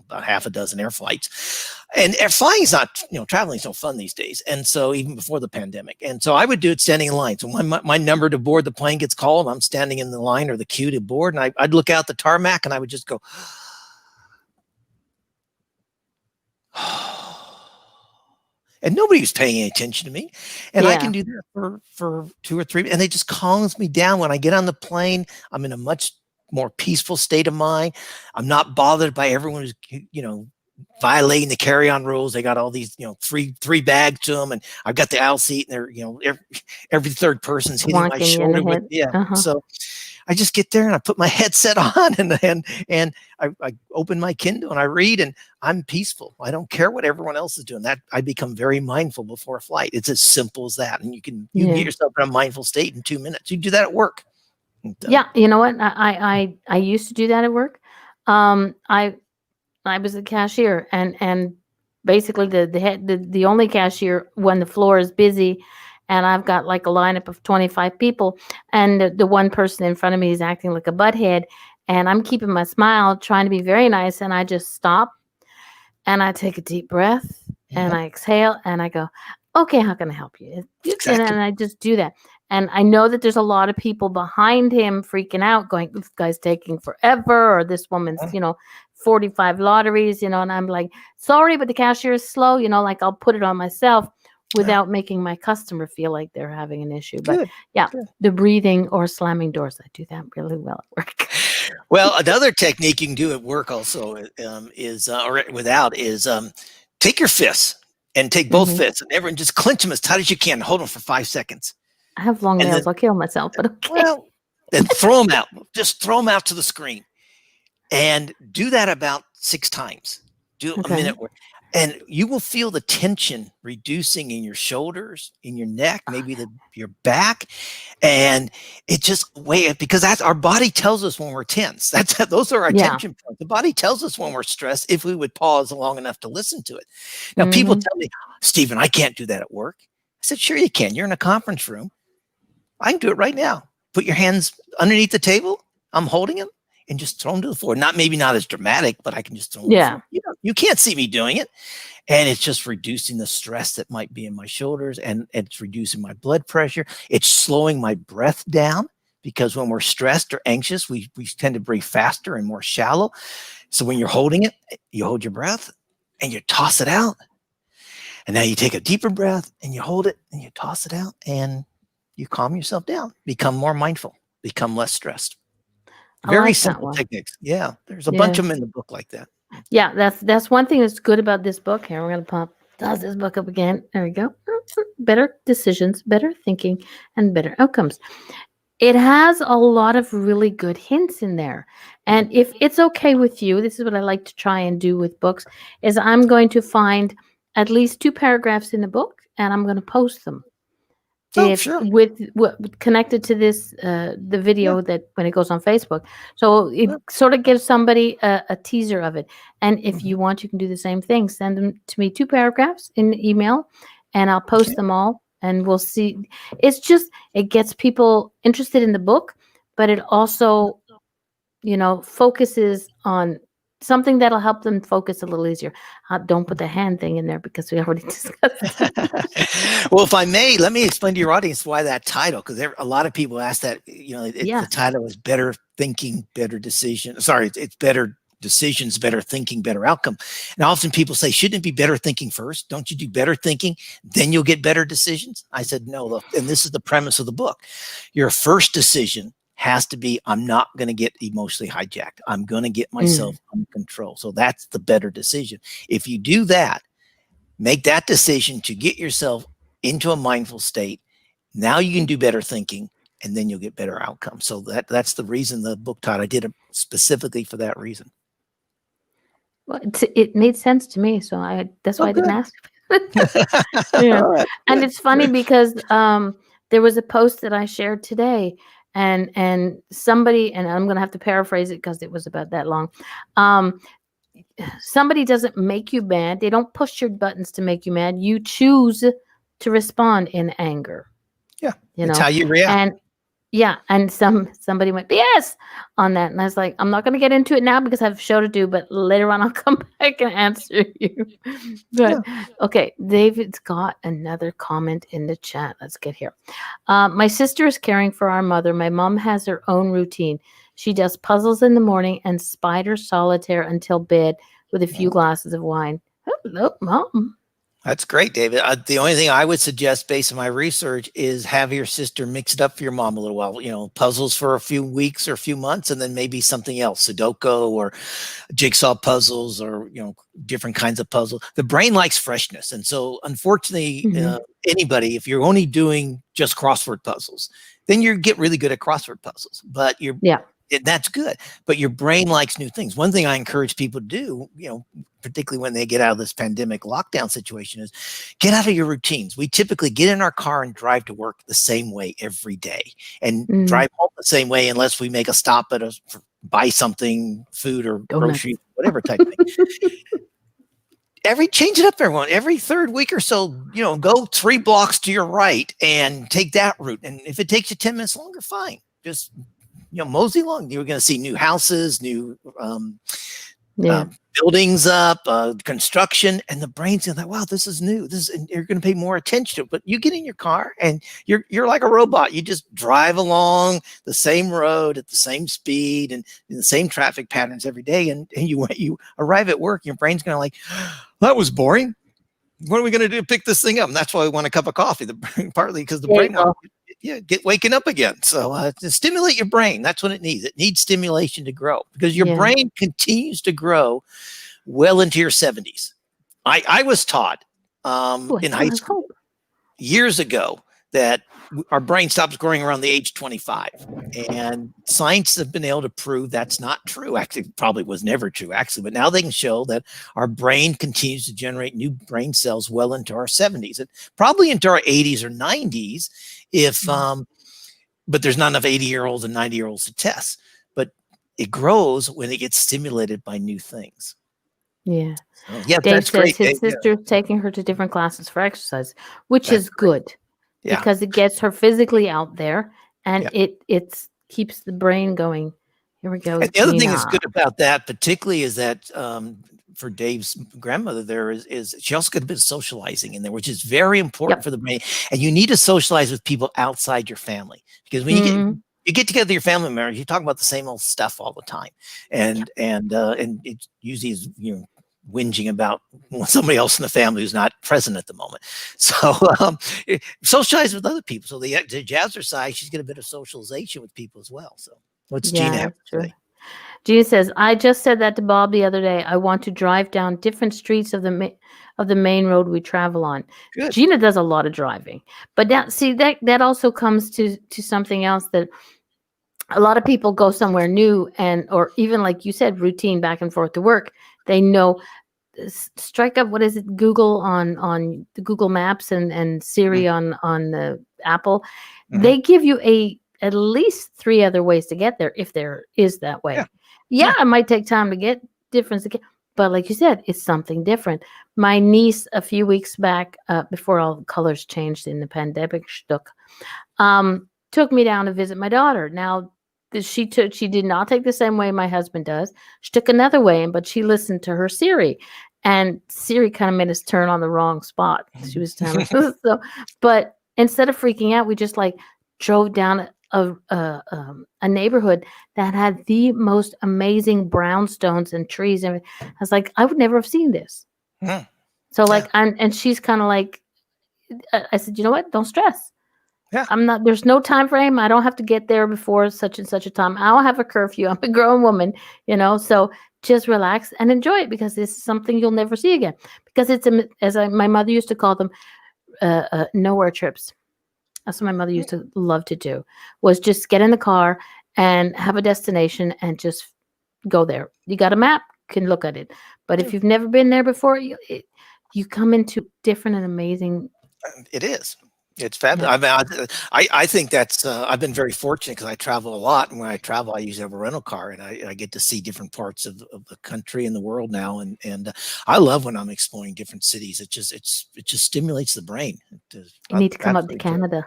about half a dozen air flights. And air flying is not, traveling is no fun these days. And so even before the pandemic. And so I would do it standing in line. So when my number to board the plane gets called, I'm standing in the line or the queue to board, and I'd look out the tarmac and I would just go, and nobody was paying any attention to me. And I can do that for 2 or 3, and it just calms me down. When I get on the plane, I'm in a much more peaceful state of mind. I'm not bothered by everyone who's, violating the carry-on rules. They got all these, three bags to them, and I've got the aisle seat, and they're, every third person's hitting my shoulder with, So I just get there and I put my headset on and I open my Kindle and I read, and I'm peaceful. I don't care what everyone else is doing. That I become very mindful before a flight. It's as simple as that. And you can get yourself in a mindful state in 2 minutes. You do that at work. Yeah, you know what? I used to do that at work. I was a cashier, and basically the only cashier when the floor is busy, and I've got like a lineup of 25 people, and the one person in front of me is acting like a butthead, and I'm keeping my smile, trying to be very nice, and I just stop, and I take a deep breath, and I exhale, and I go, okay, how can I help you? Exactly. And I just do that. And I know that there's a lot of people behind him freaking out, going, this guy's taking forever, or this woman's, 45 lotteries, and I'm like, sorry, but the cashier is slow, like I'll put it on myself without making my customer feel like they're having an issue. But the breathing or slamming doors, I do that really well at work. Well, another technique you can do at work also is take your fists and take both fists, and everyone just clench them as tight as you can. Hold them for 5 seconds. I have long nails. I'll kill myself, but okay. Well, then throw them out. Just throw them out to the screen, and do that about 6 times. Do a minute, and you will feel the tension reducing in your shoulders, in your neck, maybe your back, and it just because that's our body tells us when we're tense. Those are our tension points. The body tells us when we're stressed if we would pause long enough to listen to it. Now, people tell me, Stephen, I can't do that at work. I said, sure you can. You're in a conference room. I can do it right now. Put your hands underneath the table. I'm holding them, and just throw them to the floor. Maybe not as dramatic, but I can just throw them to the floor. You can't see me doing it. And it's just reducing the stress that might be in my shoulders, and it's reducing my blood pressure. It's slowing my breath down, because when we're stressed or anxious, we tend to breathe faster and more shallow. So when you're holding it, you hold your breath and you toss it out. And now you take a deeper breath and you hold it and you toss it out, and you calm yourself down, become more mindful, become less stressed. Very simple techniques. Yeah, there's a bunch of them in the book like that. Yeah, that's one thing that's good about this book. Here, we're going to toss this book up again. There we go. Better decisions, better thinking, and better outcomes. It has a lot of really good hints in there. And if it's okay with you, this is what I like to try and do with books, is I'm going to find at least 2 paragraphs in the book and I'm going to post them. Oh, If sure. with connected to this the Yeah. video that when it goes on Facebook. So it Yeah. sort of gives somebody a teaser of it. And if Mhm. you want, you can do the same thing. Send them to me 2 paragraphs in the email and I'll post Okay. them all and we'll see. It's just it gets people interested in the book, but it also, focuses on something that'll help them focus a little easier. Don't put the hand thing in there because we already discussed it. Well, if I may, let me explain to your audience why that title, because a lot of people ask that, the Yeah. title is Better Thinking, Better Decision. Sorry, it's Better Decisions, Better Thinking, Better Outcome. And often people say, shouldn't it be better thinking first? Don't you do better thinking? Then you'll get better decisions. I said, no. And this is the premise of the book. Your first decision has to be, I'm not going to get emotionally hijacked. I'm going to get myself under control. So that's the better decision. If you do that, make that decision to get yourself into a mindful state. Now you can do better thinking, and then you'll get better outcomes. So that's the reason the book title. I did it specifically for that reason. Well, it made sense to me, so that's why Oh, I didn't good. ask. Yeah. All right. And Good. it's funny because there was a post that I shared today and somebody, and I'm gonna have to paraphrase it because it was about that long. Um, Somebody doesn't make you mad. They don't push your buttons to make you mad. You choose to respond in anger. Yeah, it's how you react. And yeah, and somebody went BS on that, and I was like, I'm not going to get into it now because I have a show to do, but later on I'll come back and answer you. But okay, David's got another comment in the chat. Let's get here. My sister is caring for our mother. My mom has her own routine. She does puzzles in the morning and spider solitaire until bed with a few glasses of wine. Hello, Mom. That's great, David. The only thing I would suggest based on my research is have your sister mix it up for your mom a little while, puzzles for a few weeks or a few months, and then maybe something else, Sudoku or jigsaw puzzles or, different kinds of puzzles. The brain likes freshness. And so unfortunately, anybody, if you're only doing just crossword puzzles, then you get really good at crossword puzzles, but that's good. But your brain likes new things. One thing I encourage people to do, particularly when they get out of this pandemic lockdown situation, is get out of your routines. We typically get in our car and drive to work the same way every day and drive home the same way unless we make a stop at buy something, food or groceries, whatever type of thing. Change it up, everyone. Every third week or so, go 3 blocks to your right and take that route. And if it takes you 10 minutes longer, fine. Just mosey along. You're going to see new houses, new buildings up, construction, and the brain's going to think, wow, this is new. And you're going to pay more attention to it. But you get in your car and you're like a robot. You just drive along the same road at the same speed and in the same traffic patterns every day. And you arrive at work, your brain's going to like, that was boring. What are we going to do to pick this thing up? And that's why we want a cup of coffee, partly because the brain wants get waking up again. So to stimulate your brain, that's what it needs. It needs stimulation to grow because your brain continues to grow well into your 70s. I was taught in high school years ago that our brain stops growing around the age 25, and science have been able to prove that's not true. Actually, probably was never true, actually, but now they can show that our brain continues to generate new brain cells well into our 70s and probably into our 80s or 90s if but there's not enough 80-year-olds and 90-year-olds to test. But it grows when it gets stimulated by new things. Yeah. So, Dave that's says great. his sister's taking her to different classes for exercise, which is good because it gets her physically out there and it keeps the brain going. Here we go. And the other thing that's good about that, particularly, is that for Dave's grandmother, there is she also got a bit of socializing in there, which is very important for the brain. And you need to socialize with people outside your family because when you get together with your family members, you talk about the same old stuff all the time, and it usually is whinging about somebody else in the family who's not present at the moment. So socialize with other people. So the jazzercise, she's got a bit of socialization with people as well. So what's Gina have to say? Gina says, I just said that to Bob the other day. I want to drive down different streets of of the main road we travel on. Good. Gina does a lot of driving, but that also comes to something else, that a lot of people go somewhere new, and or even like you said, routine back and forth to work. They know, strike up, what is it, Google on the Google Maps, and Siri on the Apple. They give you at least 3 other ways to get there, if there is that way. Yeah, it might take time to get different, but like you said, it's something different. My niece, a few weeks back, before all the colors changed in the pandemic shtuck, took me down to visit my daughter. Now, she did not take the same way my husband does. She took another way, but she listened to her Siri, and Siri kind of made us turn on the wrong spot. She was telling us so, but instead of freaking out, we just like drove down a neighborhood that had the most amazing brownstones and trees, and I was like, I would never have seen this. So like, and she's kind of like, I said, you know what? Don't stress. Yeah. There's no time frame. I don't have to get there before such and such a time. I don't have a curfew. I'm a grown woman, so just relax and enjoy it, because this is something you'll never see again. Because it's, my mother used to call them, nowhere trips. That's what my mother used to love to do, was just get in the car and have a destination and just go there. You got a map, can look at it. But if you've never been there before, you come into different and amazing. It is. It's fabulous. Yeah. I mean, I think that's, I've been very fortunate because I travel a lot. And when I travel, I usually have a rental car, and I get to see different parts of the country and the world now. And I love when I'm exploring different cities. It just stimulates the brain. You need to come up to Canada.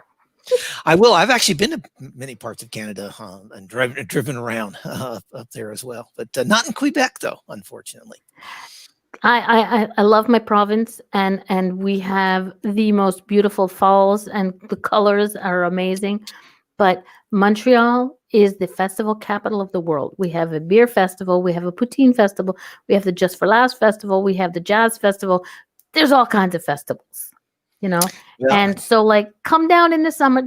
I will. I've actually been to many parts of Canada and driven around up there as well, but not in Quebec, though, unfortunately. I love my province, and we have the most beautiful falls, and the colors are amazing. But Montreal is the festival capital of the world. We have a beer festival, we have a poutine festival, we have the Just for Laughs festival, we have the jazz festival. There's all kinds of festivals, And so, like, come down in the summer.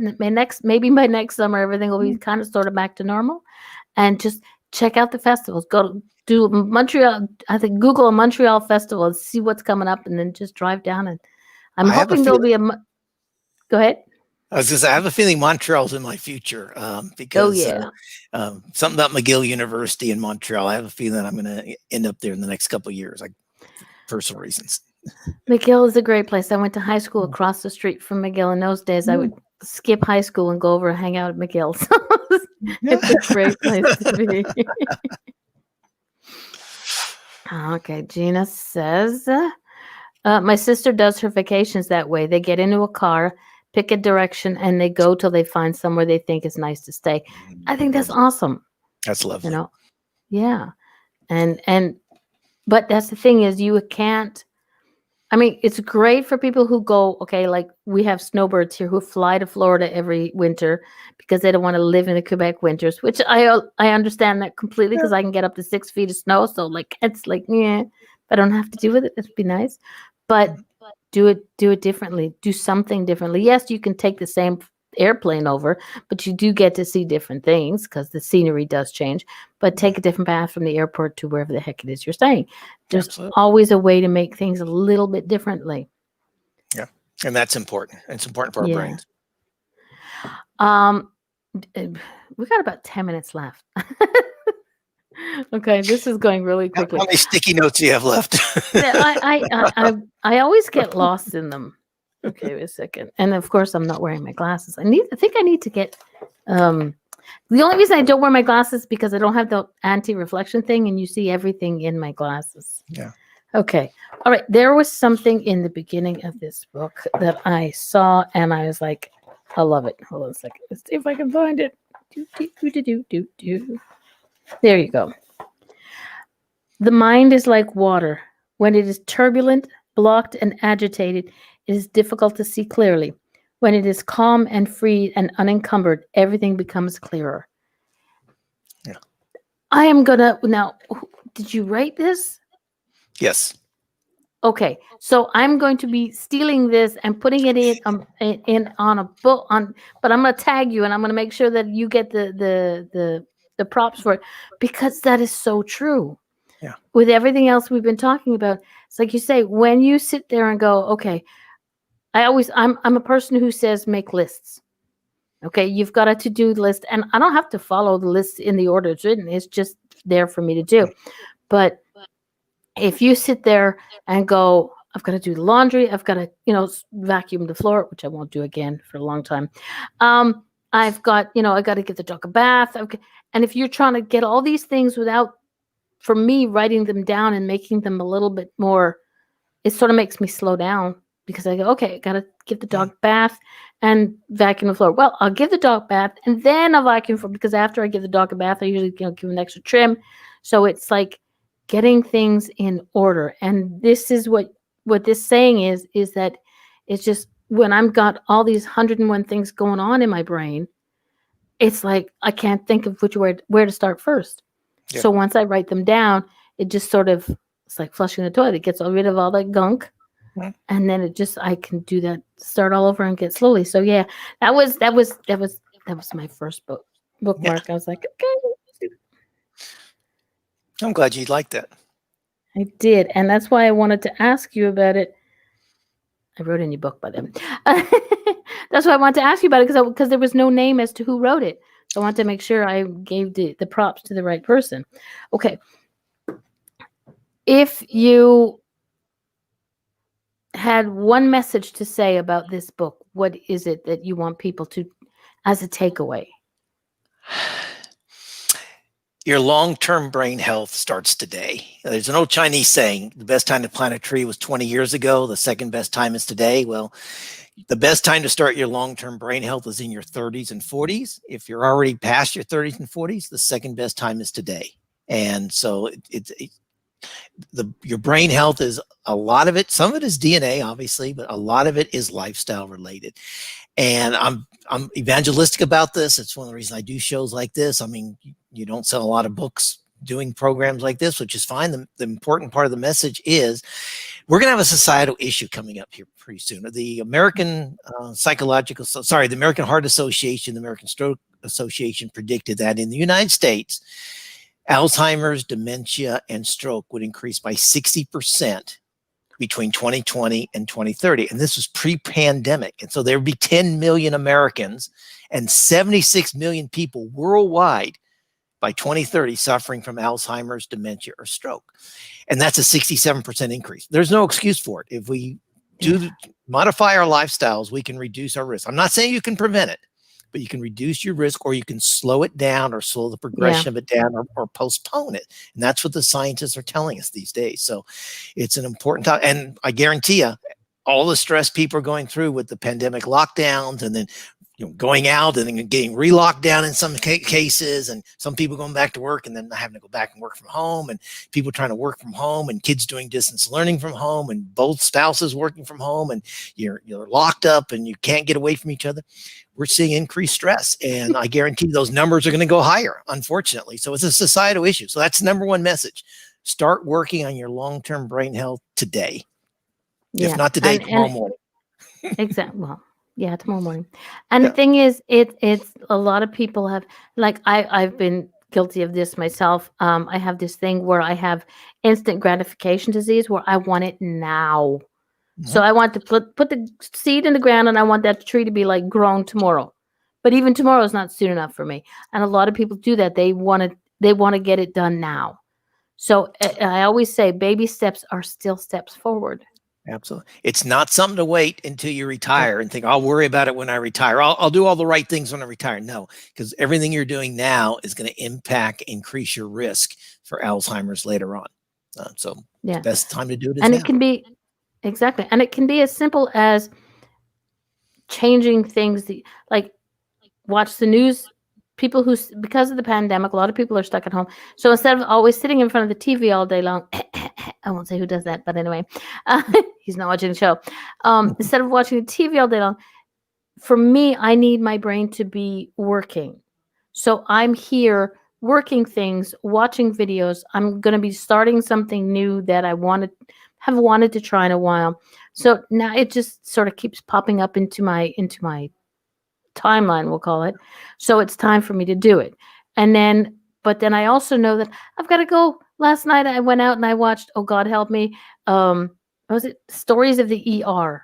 Maybe by next summer, everything will be kind of sort of back to normal, and just check out the festivals. Go do Montreal. I think Google a Montreal festival and see what's coming up, and then just drive down. And I'm hoping there'll be go ahead. I was going to say, I have a feeling Montreal's in my future because something about McGill University in Montreal. I have a feeling I'm going to end up there in the next couple of years, like personal reasons. McGill is a great place. I went to high school across the street from McGill. In those days, I would skip high school and go over and hang out at McGill. So it's a great place to be. Okay, Gina says, my sister does her vacations that way. They get into a car, pick a direction, and they go till they find somewhere they think is nice to stay. I think that's awesome. That's lovely. Yeah. But that's the thing, is you can't. I mean, it's great for people who go, okay, like we have snowbirds here who fly to Florida every winter because they don't want to live in the Quebec winters, which I understand that completely, because I can get up to 6 feet of snow. So like, it's like, yeah, I don't have to deal with it. It'd be nice, but do it differently. Do something differently. Yes, you can take the same airplane over, but you do get to see different things because the scenery does change. But take a different path from the airport to wherever the heck it is you're staying. There's always a way to make things a little bit differently. Yeah, and that's important. It's important for our brains. We got about 10 minutes left. Okay, this is going really quickly. How many sticky notes do you have left? I always get lost in them. Okay, wait a second. And of course, I'm not wearing my glasses. I think I need to get. The only reason I don't wear my glasses is because I don't have the anti-reflection thing, and you see everything in my glasses. Yeah. Okay. All right. There was something in the beginning of this book that I saw, and I was like, I love it. Hold on a second. Let's see if I can find it. There you go. The mind is like water. When it is turbulent, blocked, and agitated, it is difficult to see clearly. When it is calm and free and unencumbered, everything becomes clearer. Yeah. I am gonna now. Did you write this? Yes. Okay, so I'm going to be stealing this and putting it in on a book but I'm gonna tag you, and I'm gonna make sure that you get the props for it, because that is so true. with everything else we've been talking about, it's like you say, when you sit there and go, okay, I'm a person who says make lists. Okay, you've got a to-do list, and I don't have to follow the list in the order it's written. It's just there for me to do. But if you sit there and go, I've got to do the laundry, I've got to, vacuum the floor, which I won't do again for a long time. I've got, I got to give the dog a bath. And if you're trying to get all these things without, for me, writing them down and making them a little bit more, it sort of makes me slow down, because I go, okay, I got to give the dog a bath and vacuum the floor. Well, I'll give the dog a bath and then I'll vacuum the floor, because after I give the dog a bath, I usually give an extra trim. So it's like getting things in order. And this is what this saying is that it's just, when I've got all these 101 things going on in my brain, it's like I can't think of where to start first. Yeah. So once I write them down, it just sort of, it's like flushing the toilet. It gets rid of all that gunk. Mm-hmm. And then I can do that, start all over and get slowly. So yeah, that was my first bookmark. Yeah. I was like, okay. I'm glad you liked that. I did. And that's why I wanted to ask you about it. I wrote in your book by then. That's why I wanted to ask you about it, because there was no name as to who wrote it. So I wanted to make sure I gave the props to the right person. Okay. If you had one message to say about this book, what is it that you want people to, as a takeaway? Your long-term brain health starts today. There's an old Chinese saying, the best time to plant a tree was 20 years ago. The second best time is today. Well, the best time to start your long-term brain health is in your 30s and 40s. If you're already past your 30s and 40s, the second best time is today. And so your brain health is a lot of it. Some of it is DNA, obviously, but a lot of it is lifestyle related. And I'm evangelistic about this. It's one of the reasons I do shows like this. I mean, you don't sell a lot of books doing programs like this, which is fine. The important part of the message is we're going to have a societal issue coming up here pretty soon. The American the American Heart Association, the American Stroke Association predicted that in the United States, Alzheimer's, dementia, and stroke would increase by 60% between 2020 and 2030. And this was pre-pandemic. And so there would be 10 million Americans and 76 million people worldwide by 2030 suffering from Alzheimer's, dementia, or stroke. And that's a 67% increase. There's no excuse for it. If we modify our lifestyles, we can reduce our risk. I'm not saying you can prevent it, but you can reduce your risk, or you can slow it down, or slow the progression of it down, or postpone it. And that's what the scientists are telling us these days. So it's an important time. And I guarantee you, all the stress people are going through with the pandemic lockdowns, and then going out and then getting re-locked down in some cases, and some people going back to work and then having to go back and work from home, and people trying to work from home, and kids doing distance learning from home, and both spouses working from home, and you're locked up and you can't get away from each other. We're seeing increased stress, and I guarantee those numbers are going to go higher, unfortunately. So it's a societal issue. So that's the number one message. Start working on your long-term brain health today. Yeah. If not today, tomorrow morning. Exactly. Well, yeah, tomorrow morning. And the thing is, it's a lot of people have, like, I've been guilty of this myself. I have this thing where I have instant gratification disease, where I want it now. Mm-hmm. So I want to put the seed in the ground, and I want that tree to be like grown tomorrow. But even tomorrow is not soon enough for me. And a lot of people do that. They want to get it done now. So I always say baby steps are still steps forward. Absolutely. It's not something to wait until you retire and think, I'll worry about it when I retire. I'll do all the right things when I retire. No, because everything you're doing now is going to increase your risk for Alzheimer's later on. So the best time to do it is now. It can be, exactly. And it can be as simple as changing things, like watch the news. People because of the pandemic, a lot of people are stuck at home. So instead of always sitting in front of the TV all day long, I won't say who does that, but anyway, he's not watching the show. Instead of watching the TV all day long, for me, I need my brain to be working. So I'm here working things, watching videos. I'm going to be starting something new that I have wanted to try in a while. So now it just sort of keeps popping up into my timeline, we'll call it. So it's time for me to do it. But then I also know that I've got to go Last night I went out and I watched, oh God help me, what was it Stories of the ER?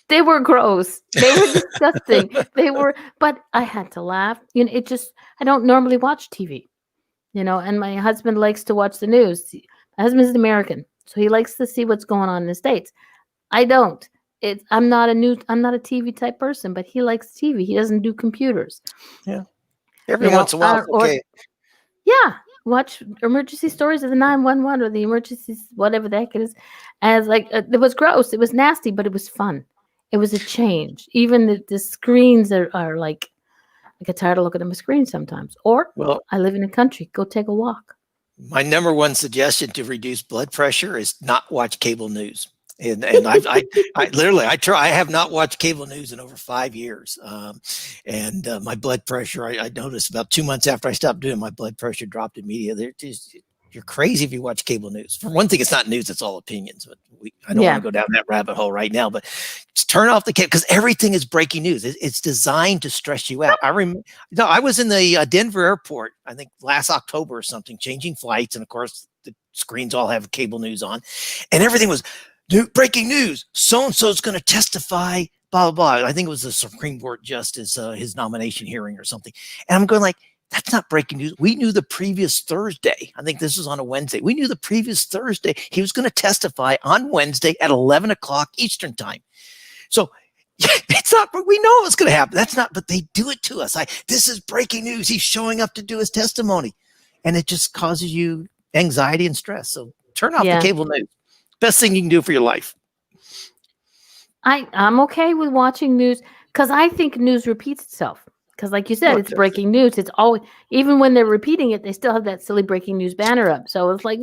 They were gross. They were disgusting. They were, but I had to laugh. It just, I don't normally watch TV, and my husband likes to watch the news. My husband's an American, so he likes to see what's going on in the States. I don't. I'm not a TV type person, but he likes TV. He doesn't do computers. Yeah. Every once in a while, it's okay. Yeah, watch emergency stories of the 911 or the emergencies, whatever the heck it is. As like it was gross, it was nasty, but it was fun. It was a change. Even the screens are like, I get tired of looking at my screen sometimes. Or, well, I live in a country. Go take a walk. My number one suggestion to reduce blood pressure is not watch cable news. And I literally I have not watched cable news in over 5 years. And my blood pressure, I noticed about 2 months after I stopped doing, my blood pressure dropped immediately. You're crazy if you watch cable news. For one thing, it's not news; it's all opinions. But I don't want to go down that rabbit hole right now. But just turn off the cable, because everything is breaking news. It's designed to stress you out. I was in the Denver airport, I think last October or something, changing flights, and of course the screens all have cable news on, and everything was breaking news. So and so is going to testify. Blah blah blah. I think it was the Supreme Court justice, his nomination hearing or something. And I'm going like, that's not breaking news. We knew the previous Thursday. I think this was on a Wednesday. We knew the previous Thursday he was going to testify on Wednesday at 11 o'clock Eastern time. So it's not, we know it's going to happen. That's not, but they do it to us. This is breaking news. He's showing up to do his testimony. And it just causes you anxiety and stress. So turn off the cable news. Best thing you can do for your life. I'm okay with watching news because I think news repeats itself. Because like you said, it's breaking news. It's always, even when they're repeating it, they still have that silly breaking news banner up. So it's like,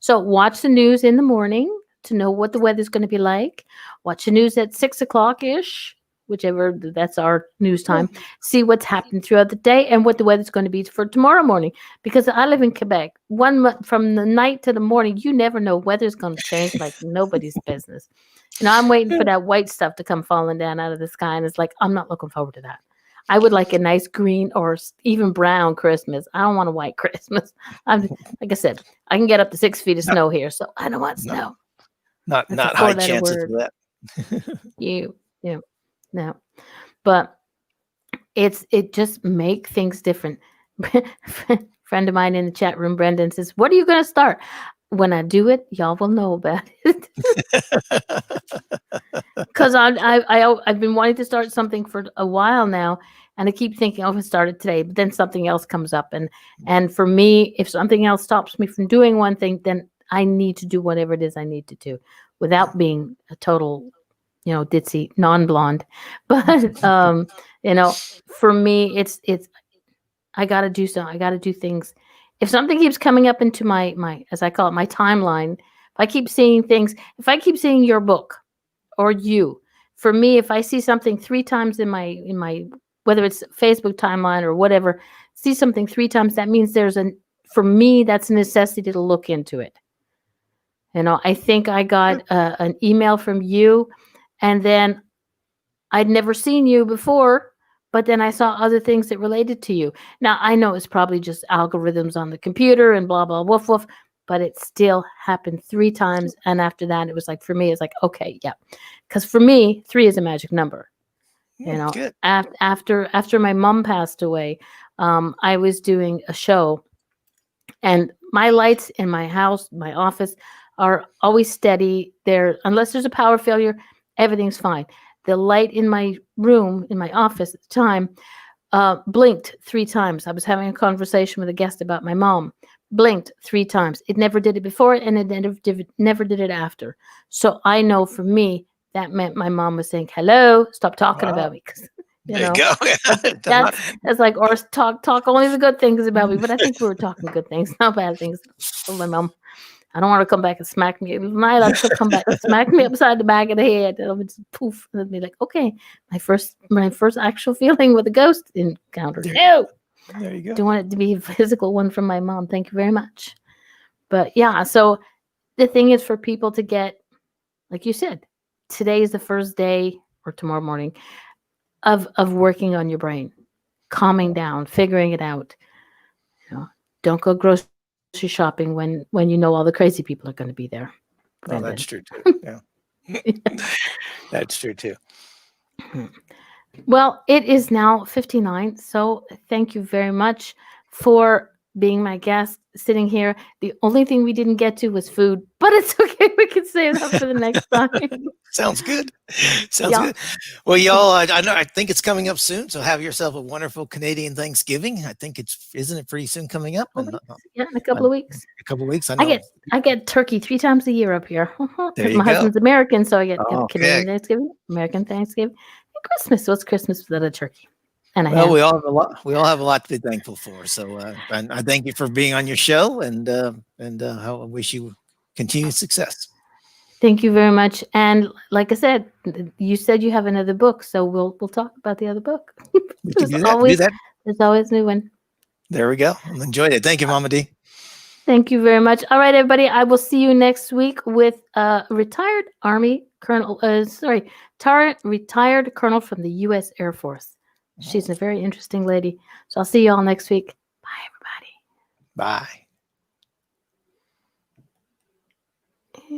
So watch the news in the morning to know what the weather's going to be like. Watch the news at 6 o'clock ish, whichever, that's our news time. See what's happened throughout the day and what the weather's going to be for tomorrow morning. Because I live in Quebec. From the night to the morning, you never know. Weather's going to change like nobody's business. I'm waiting for that white stuff to come falling down out of the sky. And it's like, I'm not looking forward to that. I would like a nice green or even brown Christmas. I don't want a white Christmas. Like I said, I can get up to 6 feet of snow here, so I don't want snow. Not high chances of that. No. But it just make things different. Friend of mine in the chat room, Brendan, says, "What are you going to start?" When I do it, y'all will know about it. Because I've been wanting to start something for a while now, and I keep thinking, "Oh, I started today," but then something else comes up, and for me, if something else stops me from doing one thing, then I need to do whatever it is I need to do, without being a total, ditzy non-blonde. But for me, it's I got to do something. I got to do things. If something keeps coming up into my, as I call it, my timeline, if I keep seeing things, if I keep seeing your book or you, for me, if I see something 3 times in my, whether it's Facebook timeline or whatever, see something 3 times, that means for me, that's a necessity to look into it. I think I got an email from you, and then I'd never seen you before, but then I saw other things that related to you. Now, I know it's probably just algorithms on the computer and blah, blah, woof, woof, but it still happened 3 times. And after that, it was like, for me, it's like, okay, yeah. Because for me, 3 is a magic number. Good. After my mom passed away, I was doing a show, and my lights in my house, my office, are always steady. Unless there's a power failure, everything's fine. The light in my room, in my office at the time, blinked 3 times. I was having a conversation with a guest about my mom. Blinked 3 times. It never did it before, and it never did it after. So I know for me, that meant my mom was saying, "Hello, stop talking about me." There you go. That's like, or talk only the good things about me. But I think we were talking good things, not bad things. So my mom, I don't want to come back and smack me. Tonight I should come back and smack me upside the back of the head. And I'll just poof, and I'll be like, okay, my first actual feeling with a ghost encounter. No, there you go. Don't want it to be a physical one from my mom. Thank you very much. But yeah, so the thing is for people to get, like you said, today is the first day, or tomorrow morning, of working on your brain, calming down, figuring it out. Don't go grocery shopping when you know all the crazy people are going to be there. Oh, that's true too. Yeah. That's true too. Well, it is now 59, so thank you very much for being my guest, sitting here. The only thing we didn't get to was food, but it's okay. We can save that for the next time. Sounds good. Sounds good. Well, y'all, I think it's coming up soon, so have yourself a wonderful Canadian Thanksgiving. I think isn't it pretty soon coming up? Yeah, in a couple of weeks. A couple of weeks. I know. I get turkey 3 times a year up here because my go. husband's American, so I get Oh, Canadian Thanksgiving, American Thanksgiving, and Christmas. What's Christmas without a turkey? And well, we all have a lot. We all have a lot to be thankful for. So, and I thank you for being on your show, and I wish you continued success. Thank you very much. And like I said, you said you have another book, so we'll talk about the other book. There's always a new one. There we go. Enjoyed it. Thank you, Mama D. Thank you very much. All right, everybody. I will see you next week with retired Army Colonel. Retired Colonel from the U.S. Air Force. She's a very interesting lady. So I'll see you all next week. Bye, everybody. Bye.